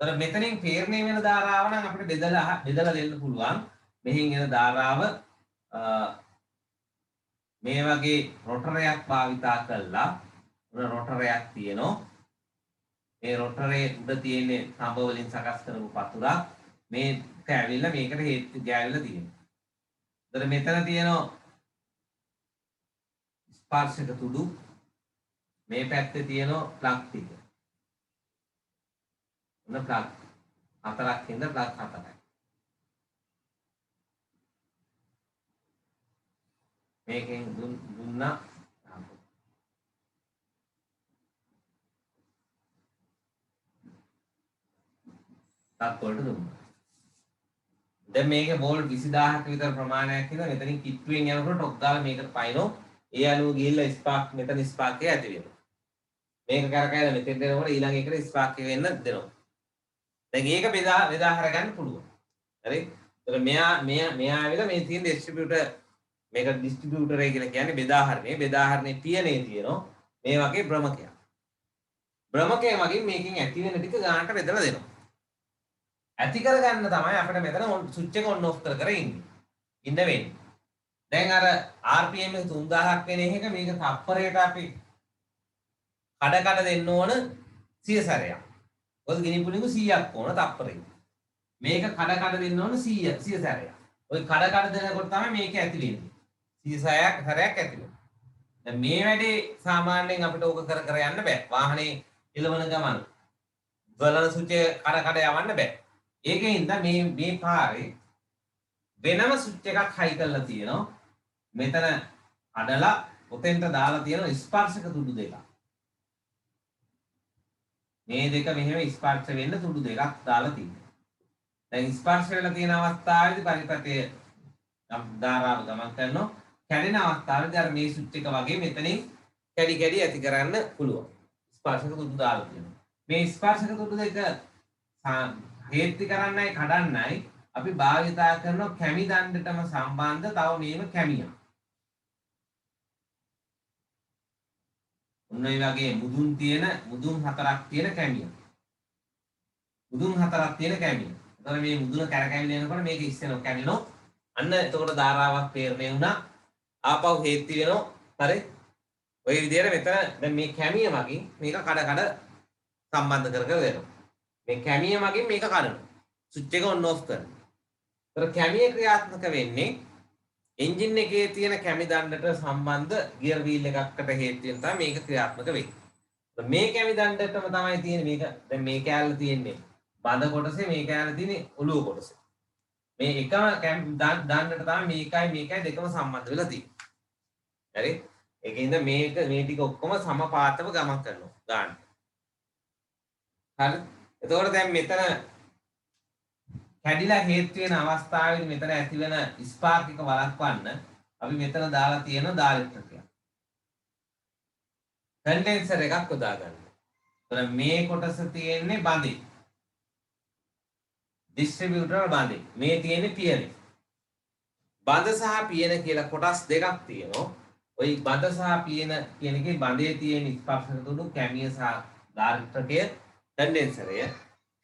ඒතර මෙතනින් ප්‍රේරණය වෙන ධාරාව නම් අපිට බෙදලා දෙන්න පුළුවන්. මෙහින් එන ධාරාව මේ වගේ රොටරයක් භාවිතා කළා. උන රොටරයක් තියෙනවා. මේ රොටරේ උඩ තියෙන්නේ තඹ වලින් සකස් කරපු පතුරක්. මේක ඇවිල්ලා මේකට හේතු ගෑවිලා තියෙනවා. ඒතර මෙතන තියෙනවා ස්පර්ශක තුඩු. මේ පැත්තේ තියෙනවා ප්ලග් ටික. උන ප්ලග් හතරක් ඉඳ ප්ලග් හතරයි. මේකෙන් දුන්නා තාත් වලට දුන්නා. දැන් මේකේ වෝල්ට් 20000ක විතර ප්‍රමාණයක් ඉඳලා මෙතනින් කිට්ටුවෙන් යනකොට ටොක් ගාලා මේකට පයින්නෝ. ඒ අනුව ගිහිල්ලා ස්පාර්ක් මෙතන ස්පාර්ක් එක ඇති වෙනවා. මේක කරකැවලා මෙතෙන් දෙනකොට ඊළඟ එකට ස්පාර්ක් එක වෙන්න දෙනවා. දැන් ඒක බෙදා හරගන්න පුළුවන්. හරි? ඒතර මෙයා ඇවිල්ලා මේ තියෙන ඩිස්ට්‍රිබියුටර් මේක ඩිස්ට්‍රිබියුටර් එක කියලා කියන්නේ බෙදාහරණේ පියනේ තියෙනවා. මේ වගේ භ්‍රමකයක්. භ්‍රමකය වගේ මේකෙන් ඇති වෙන ටික ගානට බෙදලා දෙනවා. ඇති කරගන්න තමයි අපිට මෙතන ස්විච් එක ඔන් ඔෆ් කර ඉන්න වෙන්නේ. දැන් අර RPM එක 3000ක් වෙන එක මේක තප්පරයට අපි කඩ දෙන්න ඕන 100 සැරයක්. ඔය ගිනි පුළිඟු 100ක් ඕන තප්පරෙට. මේක කඩ දෙන්න ඕන 100 සැරයක්. ඔය කඩ දෙනකොට තමයි මේක ඇති වෙන්නේ. 100 සැරයක් ඇති වෙනවා. දැන් මේ වැඩේ සාමාන්‍යයෙන් අපිට ඕක කර යන්න බෑ. වාහනේ එළවන ගමන් ගලන ස්විච් කඩ යවන්න බෑ. ඒකෙන්ද මේ පාරේ වෙනම ස්විච් එකක් හයි කරලා තියෙනවා. මෙතන අඩලා ඔතෙන්ට දාලා තියෙන ස්පර්ශක තුඩු දෙකක්. මේ දෙක මෙහෙම ස්පර්ශ වෙන්න තුඩු දෙකක් දාලා තියෙනවා. දැන් ස්පර්ශ වෙලා තියෙන අවස්ථාවේදී පරිපතේ ධාරාව ගමන් කරනවා. කැඩෙන අවස්ථාවේදී අර මේ ස්විච් එක වගේ මෙතනින් කැඩි ඇති කරන්න පුළුවන්. ස්පර්ශක තුඩු දාලා තියෙනවා. මේ ස්පර්ශක තුඩු දෙක හේතු කරන්නයි කඩන්නයි අපි භාවිතා කරන කැමි දණ්ඩටම සම්බන්ධ තව මේම කැමියක්. ඔන්න ඒ වගේ මුදුන් හතරක් තියෙන කැමියක්. එතකොට මේ මුදුන කැරකැවිලා යනකොට මේක ඉස්සෙනවා කැඩෙනවා. අන්න එතකොට ධාරාවක් ප්‍රේරණය වුණා. ආපහු හේතු වෙනවා. හරි. ඔය විදිහට මෙතන දැන් මේ කැමිය මගින් මේක කඩ සම්බන්ධ කර දෙනවා. මේ කැමිය මගින් මේක කඩනවා. ස්විච් එක ඔන් ඔෆ් කරනවා. ඒතර කැමිය ක්‍රියාත්මක වෙන්නේ එන්ජින් එකේ තියෙන කැමි දණ්ඩට සම්බන්ධ ගියර් වීල් එකකට හේතු වෙන තමයි මේක ක්‍රියාත්මක වෙන්නේ. මේ කැමි දණ්ඩටම තමයි තියෙන්නේ මේක. දැන් මේ කෑල්ල තියෙන්නේ බඳ කොටසේ, මේ කෑල්ල තියෙන්නේ ඔළුව කොටසේ. මේ එකම දණ්ඩට තමයි මේකයි දෙකම සම්බන්ධ වෙලා තියෙන්නේ. හරි? ඒකින්ද මේ ටික ඔක්කොම සමපාතව ගමන් කරනවා ගන්න. හරි? එතකොට දැන් මෙතන කැඩිලා හේතු වෙන අවස්ථාවේදී මෙතන ඇති වෙන ස්පාර්ක් එක වළක්වන්න අපි මෙතන දාලා තියෙන දාරිත්‍රකයක්. කන්ඩෙන්සර් එකක් යොදා ගන්න. එතන මේ කොටස තියෙන්නේ බඳේ. ඩිස්ට්‍රිබියුටර් බඳේ. මේ තියෙන්නේ පියනේ. බඳ සහ පියන කියලා කොටස් දෙකක් තියෙනවා. ওই බඳ සහ පියන කියන එකේ බඳේ තියෙන ස්පර්ශක තුඩු කැමිය සහ දාරිත්‍රකය කන්ඩෙන්සරය.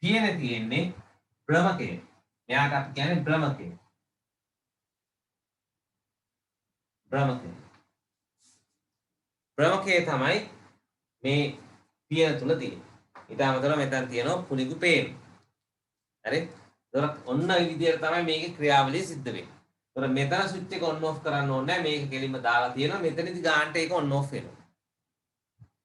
පියනේ තියෙන්නේ භ්‍රමකය. මෙයාට අපි කියන්නේ භ්‍රමකය. භ්‍රමකය තමයි මේ පියන තුල තියෙන්නේ. ඊට අමතරව මෙතන තියෙනවා පුළිඟු පේන. හරි? ඒතර ඔන්න ඔය විදිහට තමයි මේකේ ක්‍රියාවලිය සිද්ධ වෙන්නේ. ඒතර මෙතන ස්විච් එක ඔන් ඔෆ් කරන්න ඕනේ නැහැ. මේක කෙලින්ම දාලා තියෙනවා. මෙතනදී ගානට ඒක ඔන් ඔෆ් වෙනවා.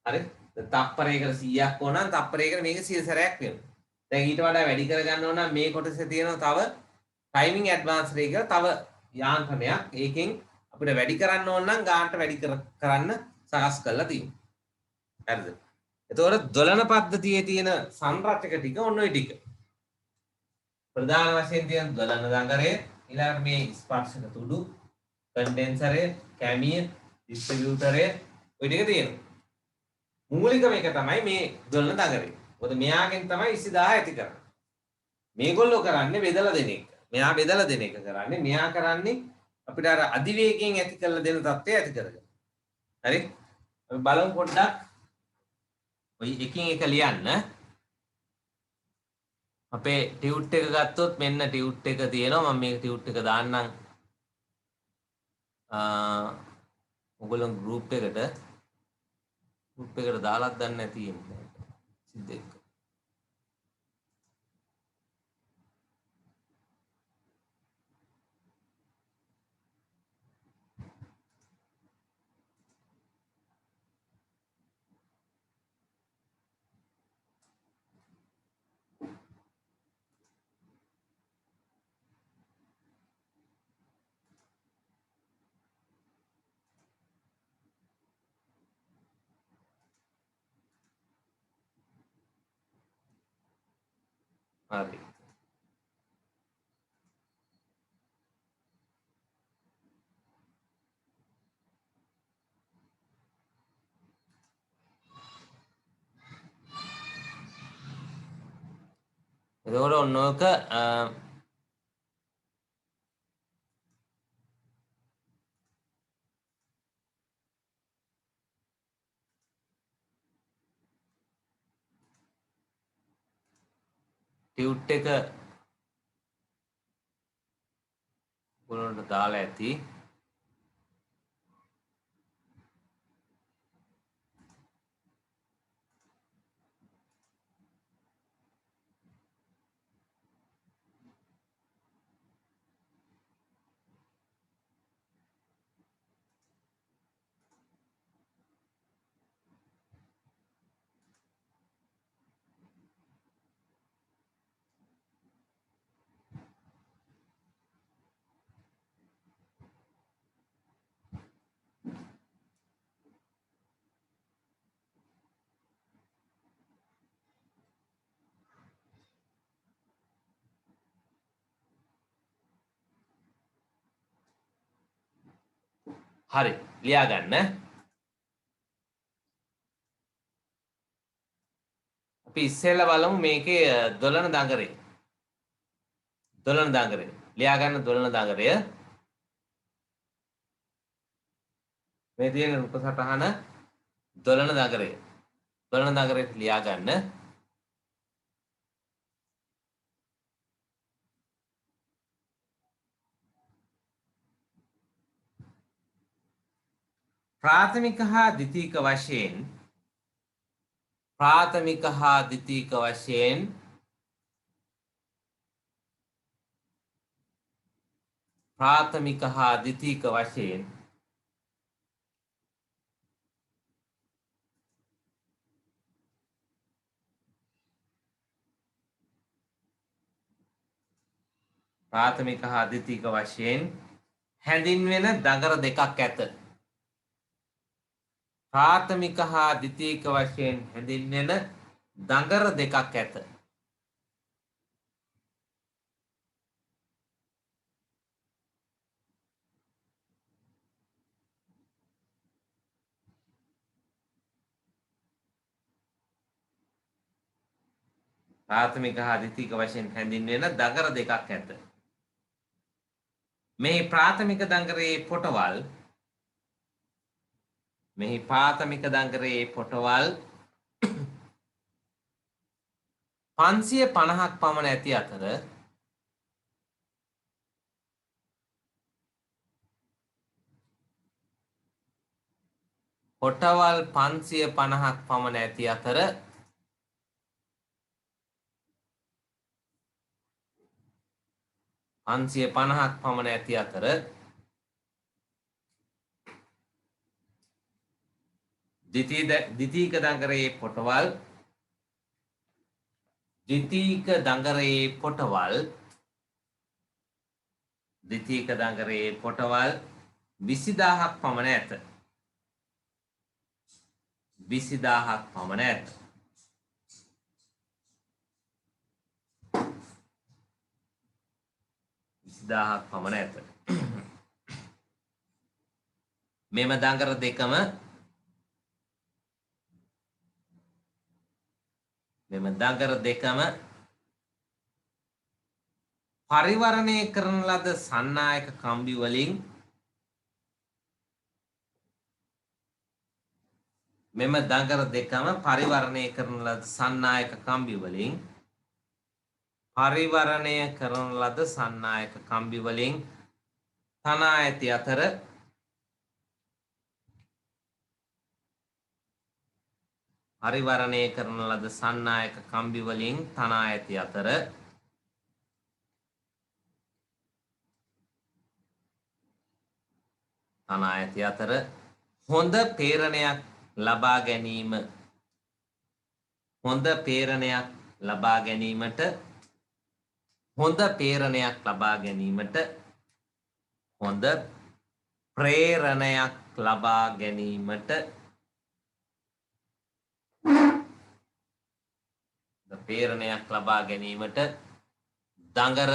හරි? තප්පරයකට 100ක් ඕන නම් තප්පරයකට මේක 100 සැරයක් වෙනවා. දැන් ඊට වඩා වැඩි කරගන්න ඕන නම් මේ කොටසේ තියෙනවා තව ටයිමිංగ్ ඇඩ්වාන්ස්ඩ් එක කියලා තව යාන්ත්‍රණයක්. ඒකෙන් අපිට වැඩි කරන්න ඕන නම් ගානට වැඩි කරන්න සකස් කරලා තියෙනවා. හරිද? එතකොට දොලන පද්ධතියේ තියෙන සංරචක ටික ඔන්න ඔය ටික. ප්‍රධාන වශයෙන් තියෙන දොලන දඟරය, ඊළඟට මේ ස්පර්ශක තුඩු, කන්ඩෙන්සරය, කැමිය, ඩිස්ට්‍රිබියුටරය ඔය ටික තියෙනවා. මූලිකම එක තමයි මේ දොලන දඟරය. මොකද මෙයාගෙන් තමයි 20000 ඇති කරන්නේ. මේගොල්ලෝ කරන්නේ බෙදලා දෙන එක. මෙයා බෙදලා දෙන එක කරන්නේ. මෙයා කරන්නේ අපිට අර අධිවේගයෙන් ඇති කරලා දෙන තත්ත්වය ඇති කරගන්න. හරි? අපි බලමු පොඩ්ඩක්. ඔය එකින් එක ලියන්න. අපේ ටියුට් එක ගත්තොත් මෙන්න ටියුට් එක තියෙනවා. මම මේක ටියුට් එක දාන්නම් ඔයගොල්ලෝ ගෲප් එකට දාලාත් දන්නේ නැති ඉන්නේ සිද්දෙක්. හරි. එතකොට ඔන්න ඔක ටියුට් එක ඔයගොල්ලන්ට දාලා ඇති. හරි ලියා ගන්න. අපි ඉස්සෙල්ලා බලමු මේකේ දොළන දඟරේ. දොළන දඟරේ. ලියා ගන්න දොළන දඟරය. මේ තියෙන රූප සටහන දොළන දඟරය. දොළන දඟරේ ලියා ගන්න. ප්‍රාථමික හා ද්විතීක වශයෙන් ප්‍රාථමික හා ද්විතීක වශයෙන් ප්‍රාථමික හා ද්විතීක වශයෙන් ප්‍රාථමික හා ද්විතීක වශයෙන් හැඳින්වෙන දඟර දෙකක් ඇත. ප්‍රාථමික හා ද්විතීක වශයෙන් හැඳින්වෙන දඟර දෙකක් ඇත. ප්‍රාථමික හා ද්විතීක වශයෙන් හැඳින්වෙන දඟර දෙකක් ඇත. මේ ප්‍රාථමික දඟරේ පොටවල් මෙහි ප්‍රාථමික දඟරේ පොටවල් 550ක් පමණ ඇති අතර පොටවල් 550ක් පමණ ඇති අතර ද්විතීක දඟරේ පොටවල් 20000ක් පමණ ඇත. 20000ක් පමණ ඇත. මෙම දඟර දෙකම පරිවරණය කරන ලද සන්නායක කම්බි වලින් පරිවරණය කරන ලද සන්නායක කම්බි වලින් තනා ඇති අතර පරිවරණය කරන ලද සන්නායක කම්බි වලින් තනා ඇති අතර හොඳ පේරණයක් ලබා ගැනීම හොඳ පේරණයක් ලබා ගැනීමට හොඳ පේරණයක් ලබා ගැනීමට හොඳ ප්‍රේරණයක් ලබා ගැනීමට පේරණයක් ලබා ගැනීමට දඟර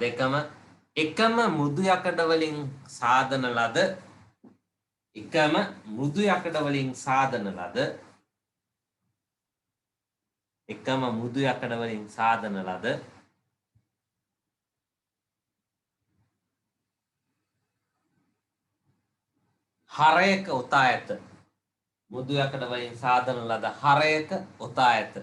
දෙකම එකම මෘදු යකඩ වලින් සාදන ලද හරයක ඔතා ඇත. මෘදු යකඩ වලින් සාදන ලද හරයක ඔතා ඇත.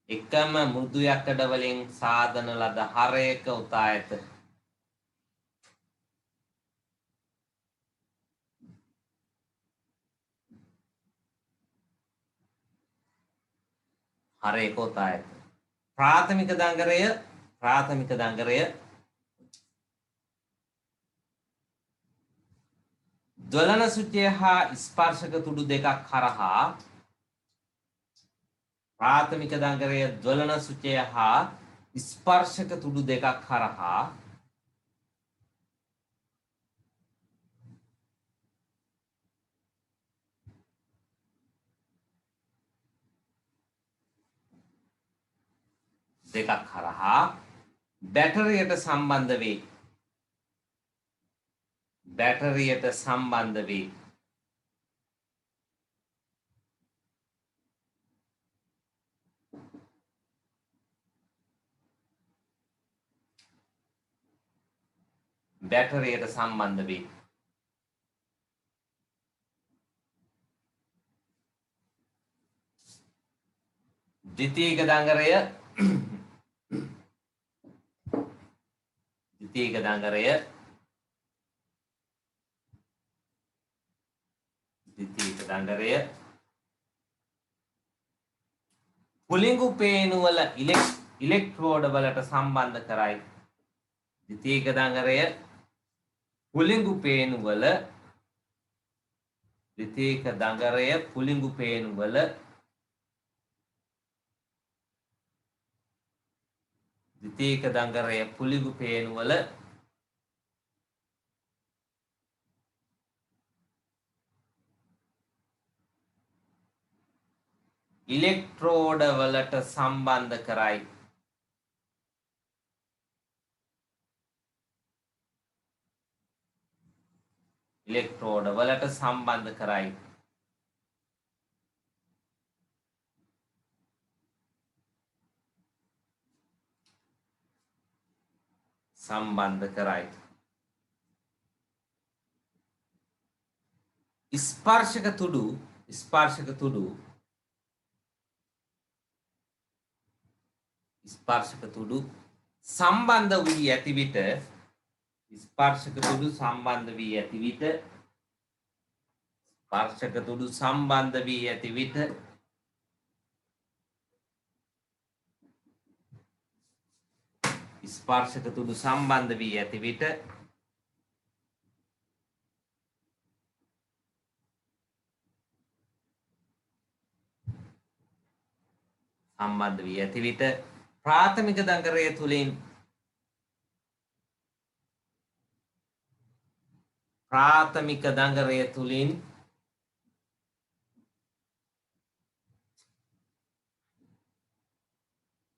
එකම මෘදු යකඩ වලින් සාදන ලද හරයක උතා ඇත. හරයක උතා ඇත. ප්‍රාථමික දංගරය ज्वलन සුචය හා ස්පර්ශක තුඩු දෙකක් හරහා प्राथमिक දංගරය ज्वलन සුචය හා ස්පර්ශක තුඩු දෙකක් හරහා බැටරියට සම්බන්ධ වේ. බැටරියට සම්බන්ධ වේ. ද්විතීයික දංගරය පුලිඟු පේනුවල ඉලෙක්ට්‍රෝඩ වලට සම්බන්ධ කරයි. ද්විතීයික දංගරය පුලිඟු පේනුවල ඉලෙක්ට්‍රෝඩ වලට සම්බන්ධ කරයි. ස්පර්ශක තුඩු සම්බන්ධ වී ඇති විට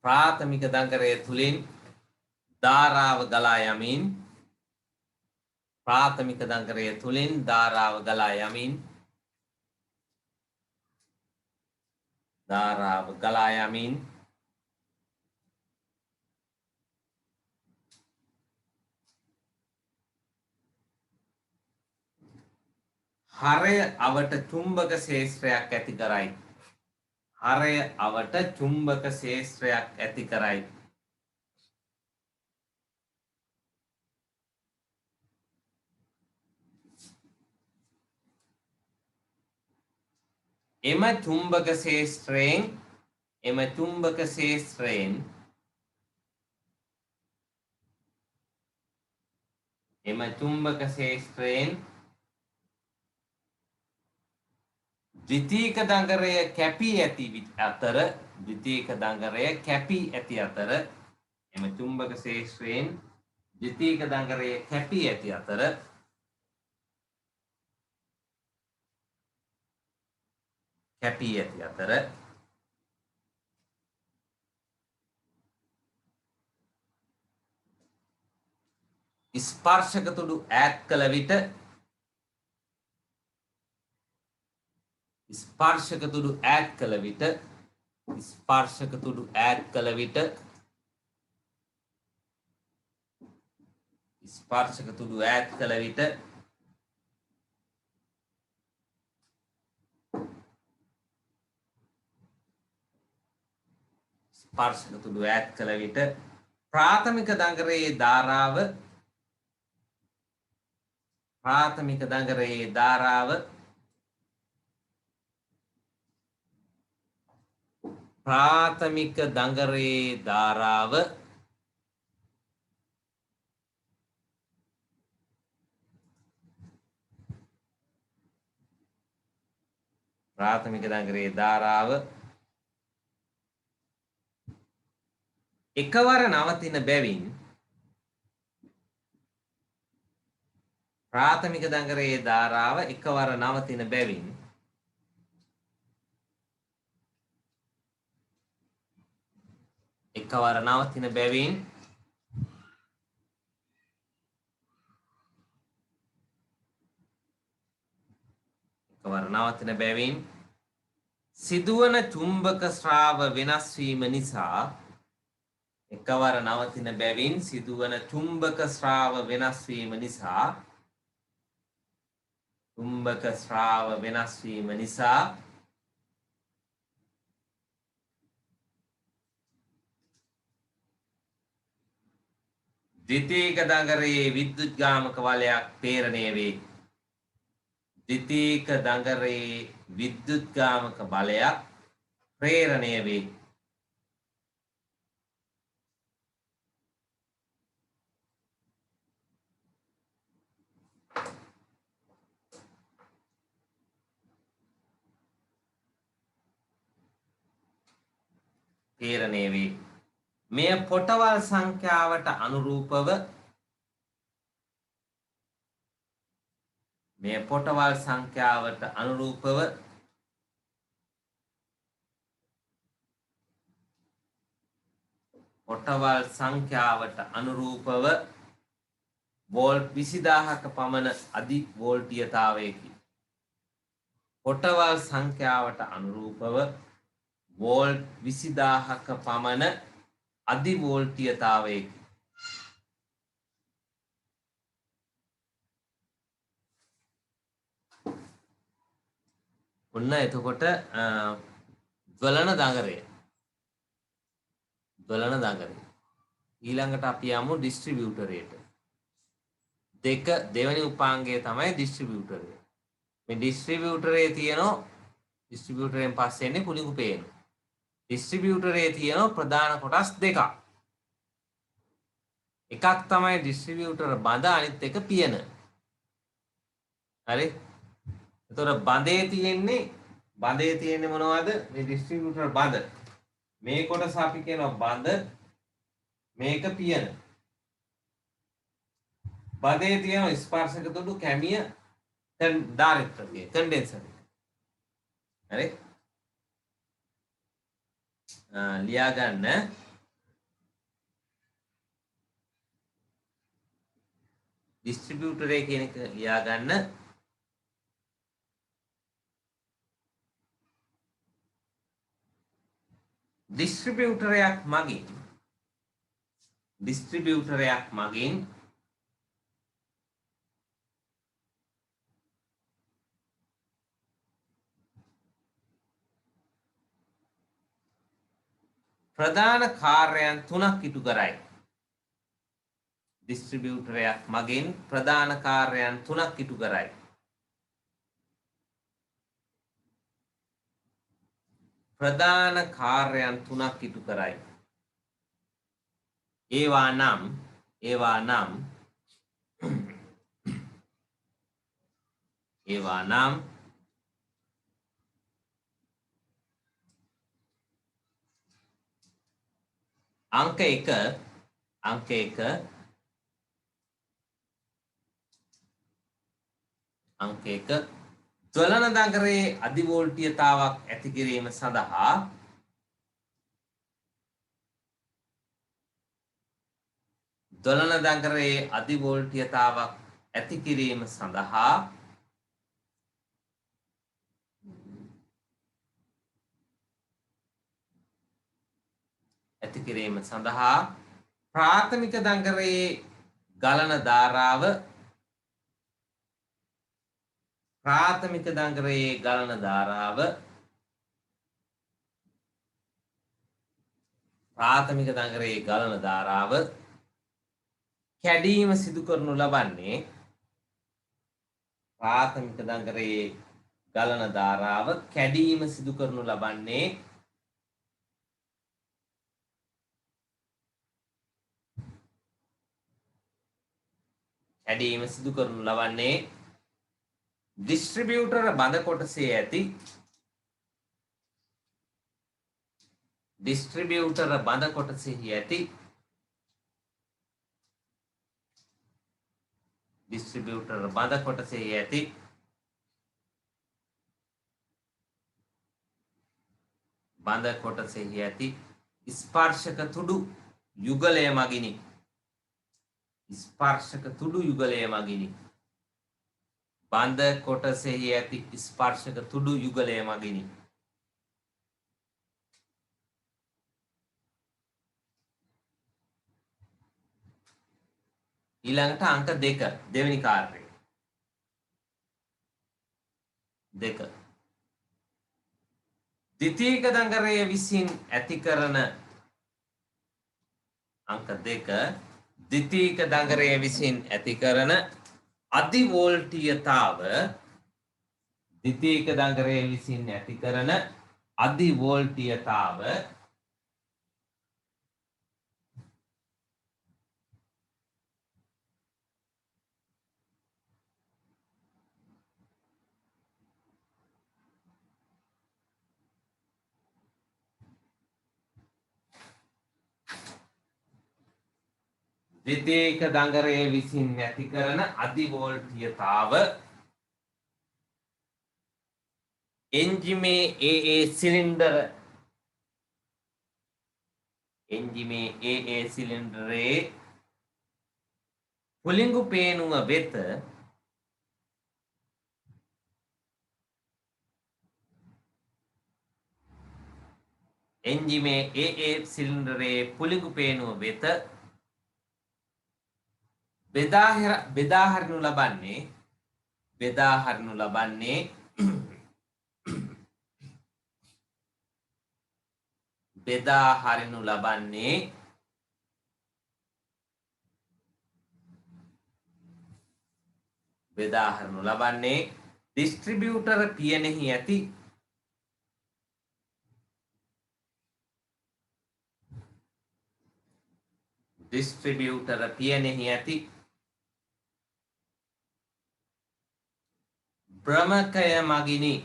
ප්‍රාථමික දංගරය තුලින් ධාරාව ගලා යමින් ධාරාව ගලා යමින් හරය අවට චුම්බක ක්ෂේත්‍රයක් ඇති කරයි. හරය අවට චුම්බක ක්ෂේත්‍රයක් ඇති කරයි. එම චුම්බක ක්ෂේත්‍රයෙන් ද්විතීක දඟරය කැපී ඇති අතර එම චුම්බක ක්ෂේත්‍රයෙන් ද්විතීක දඟරය කැපී ඇති අතර ස්පර්ශක තුඩු ඈත් කළ විට ප්‍රාථමික දඟරයේ ධාරාව එකවර නවතින බැවින් සිදුවන චුම්බක ස්‍රාව වෙනස් වීම නිසා ද්විතීක දඟරයේ විද්‍යුත්ගාමක වලයක් ප්‍රේරණය වේ. මෙය පොටවල් සංඛ්‍යාවට අනුරූපව වෝල්ට් 20000ක පමණ අධිවෝල්ටීයතාවයකි. ඔන්න එතකොට ද්වලන දඟරය. ඊළඟට අපි යමු ඩිස්ට්‍රිබියුටරයට. දෙවෙනි උපාංගය තමයි ඩිස්ට්‍රිබියුටරය. මේ ඩිස්ට්‍රිබියුටරේ තියෙනවා ඩිස්ට්‍රිබියුටරෙන් පස්සේ එන්නේ කුණිකු පේන. ඩිස්ට්‍රිබියුටරේ තියෙනවා ප්‍රධාන කොටස් දෙකක්. එකක් තමයි ඩිස්ට්‍රිබියුටර බඳ, අනිත් එක පියන. හරි? එතකොට බඳේ තියෙන්නේ මොනවද? මේ ඩිස්ට්‍රිබියුටර් බඳ. මේ කොටස අපි කියනවා බඳ, මේක පියන. බඳේ තියෙන ස්පර්ශක තුඩු කැමිය ඩායරෙක්ටර් කන්ඩෙන්සර්. හරි? ලියා ගන්න. ඩිස්ට්‍රිබියුටරේ කියන එක ලියා ගන්න. ඩිස්ට්‍රිබියුටරයක් මගින් ප්‍රධාන කාර්යයන් 3ක් ඉටු කරයි. ඩිස්ට්‍රිබියුටරයක් මගින් ප්‍රධාන කාර්යයන් 3ක් ඉටු කරයි. ප්‍රධාන කාර්යයන් 3ක් ඉටු කරයි. ඒවා නම් අංක 1 ද්වලන දඟරයේ අධිවෝල්ටීයතාවක් ඇති කිරීම සඳහා ප්‍රාථමික දඟරයේ ගලන ධාරාව කැඩීම සිදු කරනු ලබන්නේ ඩිස්ට්‍රිබියුටර් බඳ කොටසේ ඇති ස්පර්ශක තුඩු යුගලය මගිනි. බඳ කොටසෙහි ඇති ස්පර්ශක තුඩු යුගලය මගිනි. ඊළඟට අංක 2 දෙවෙනි කාර්යය. 2 ද්විතීයික දඟරය විසින් ඇති කරන අංක 2 ද්විතීයික දඟරය විසින් ඇති කරන අධිවෝල්ටීයතාව ද්විතීයික දඟරය විසින් ඇති කරන අධිවෝල්ටීයතාව එන්ජිමේ AA සිලින්ඩරයේ පුලිඟු පේනුව වෙත බෙදා හරිනු ලබන්නේ ඩිස්ට්‍රිබියුටර් පියනෙහි ඇති භ්‍රමකය මගිනි.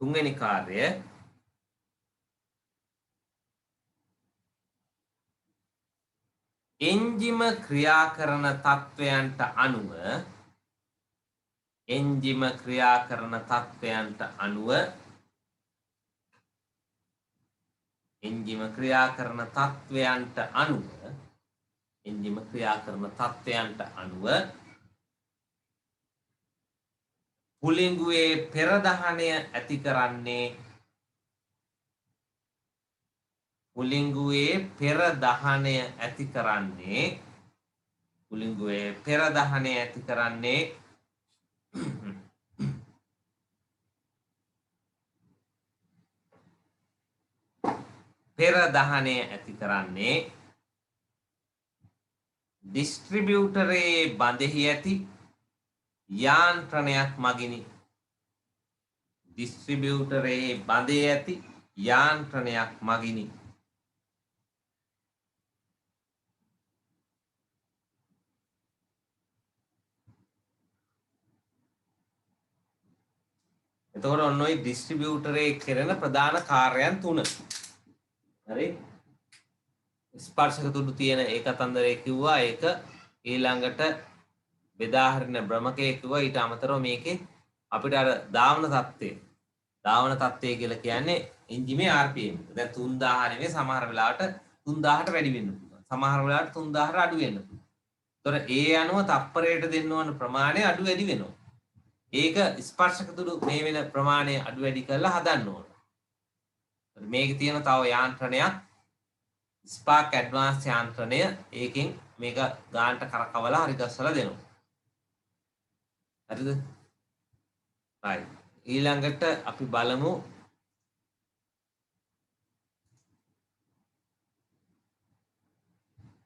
තුන්වෙනි කාර්යය එන්ජිම ක්‍රියා කරන තත්වයන්ට අනුව එන්ජිම ක්‍රියා කරන තත්වයන්ට අනුව එන්ජිම ක්‍රියා කරන තත්වයන්ට අනුව පුලිඟුවේ පෙරදහනය ඇති කරන්නේ පුලිඟුවේ පෙරදහනය ඇති කරන්නේ පුලිඟුවේ පෙරදහනය ඇති කරන්නේ පෙරදහනය ඇති කරන්නේ ඩිස්ට්‍රිබියුටරයේ බඳෙහි ඇති යාන්ත්‍රණයක් මගිනි. ඩිස්ට්‍රිබියුටරයේ බඳේ ඇති යාන්ත්‍රණයක් මගිනි. එතකොට ඔන්න ඔය ඩිස්ට්‍රිබියුටරයේ කෙරෙන ප්‍රධාන කාර්යයන් 3. හරි? ස්පර්ශක තුඩු තියෙන ඒ කතන්දරේ කිව්වා. ඒක ඊළඟට බෙදා හරින භ්‍රමකයේ කිව්වා. ඊට අමතරව මේකේ අපිට අර ධාවන තත්ත්වය කියලා කියන්නේ එන්ජිමේ RPM. දැන් 3000 නෙවෙයි සමහර වෙලාවට 3000ට වැඩි වෙන්න පුළුවන්. සමහර වෙලාවට 3000ට අඩු වෙන්න පුළුවන්. ඒතොර ඒ අනුව තප්පරයට දෙන්න ඕන ප්‍රමාණය අඩු වැඩි වෙනවා. ඒක ස්පර්ශක තුඩු මේ වෙන ප්‍රමාණය අඩු වැඩි කරලා හදන්න ඕන. මේකේ තියෙන තව යාන්ත්‍රණයක් ස්පාක් ඇඩ්වාන්ස් යාන්ත්‍රණය. ඒකෙන් මේක ගානට කරකවලා හරි ගස්සලා දෙනවා. හරිද? right. ඊළඟට අපි බලමු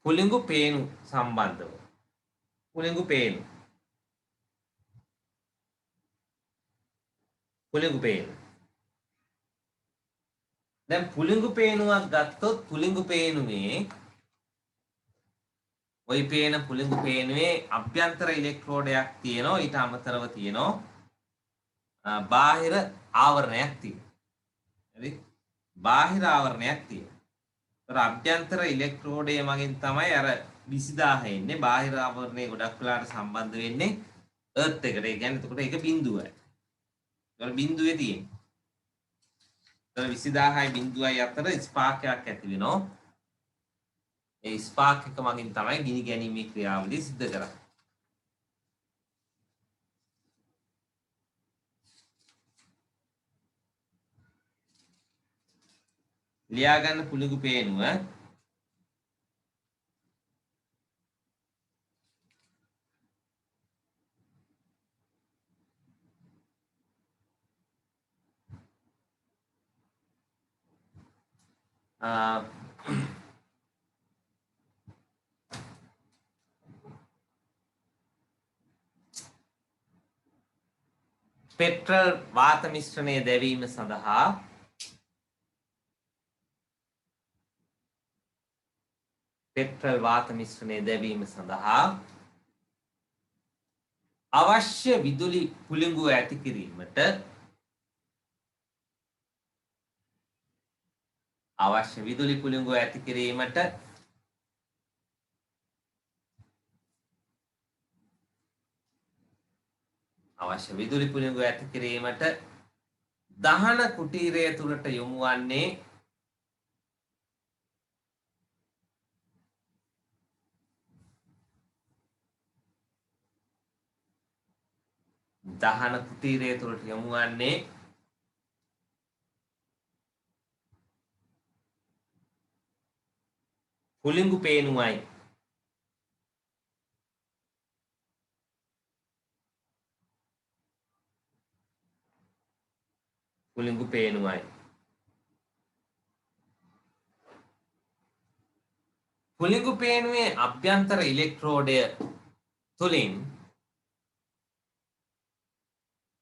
පුලිඟු පේනු සම්බන්ධව. පුලිඟු පේනු. දැන් පුලිඟු පේනුවක් ගත්තොත් පුලිඟු පේනුවේ ওই පේන පුලිඟු පේනුවේ අභ්‍යන්තර ඉලෙක්ට්‍රෝඩයක් තියෙනවා. ඊට අමතරව තියෙනවා බාහිර ආවරණයක් තියෙනවා. හරි? බාහිර ආවරණයක් තියෙනවා. ඒතර අභ්‍යන්තර ඉලෙක්ට්‍රෝඩය මගින් තමයි අර 20000 එන්නේ. බාහිර ආවරණය ගොඩක් වෙලාට සම්බන්ධ වෙන්නේ එර්ත් එකට. ඒ කියන්නේ එතකොට ඒක බිඳුවයි. ඒතර බිඳුවේ තියෙන්නේ. ඒතර 20000යි බිඳුවයි අතර ස්පාර්ක් එකක් ඇති වෙනවා. ඒ ස්පාර්ක් එක මගින් තමයි ගිනි ගැනීමේ ක්‍රියාවලිය සිද්ධ කරන්නේ. ලියා ගන්න පුලිඟු පේනුව පෙට්‍රල් වාත මිශ්‍රණය දැවීම සඳහා අවශ්‍ය විදුලි පුලිඟුව ඇති කිරීමට දහන කුටීරය තුළට යොමු වන්නේ පුලිඟු පේනුවයි.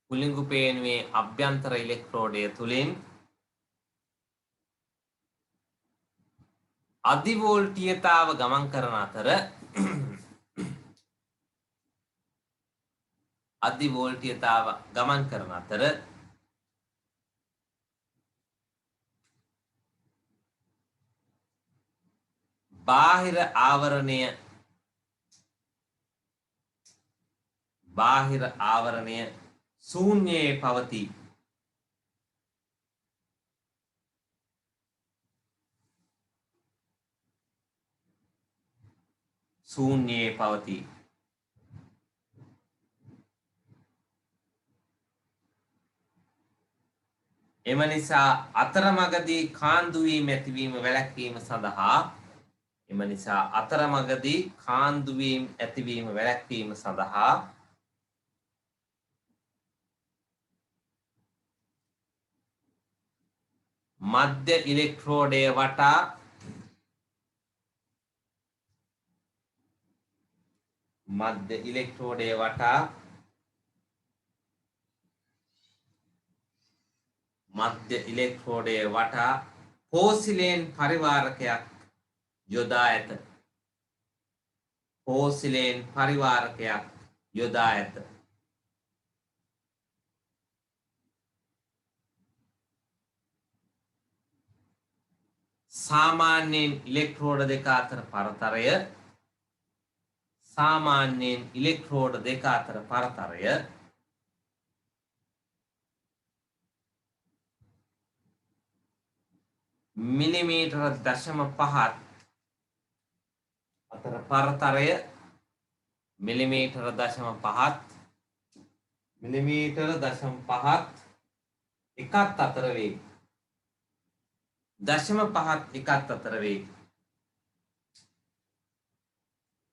පුලිඟු පේනුවේ අභ්‍යන්තර ඉලෙක්ට්‍රෝඩය තුලින් අධිවෝල්ටීයතාව ගමන් කරන අතර බාහිර ආවරණය ශූන්‍යයේ පවතී. ශූන්‍යයේ පවතී. එම නිසා අතරමඟදී කාන්දු වීම ඇතිවීම වැළැක්වීම සඳහා මධ්‍ය ඉලෙක්ට්‍රෝඩය වටා පෝසිලේන් පරිවාරකයක් යොදා ඇත. සාමාන්‍යයෙන් ඉලෙක්ට්‍රෝඩ දෙක අතර පරතරය මිලිමීටර 0.5 අතර පරතරය මිලිමීටර 0.5 එකත් අතර වේ. 0.5 එකත් අතර වේ.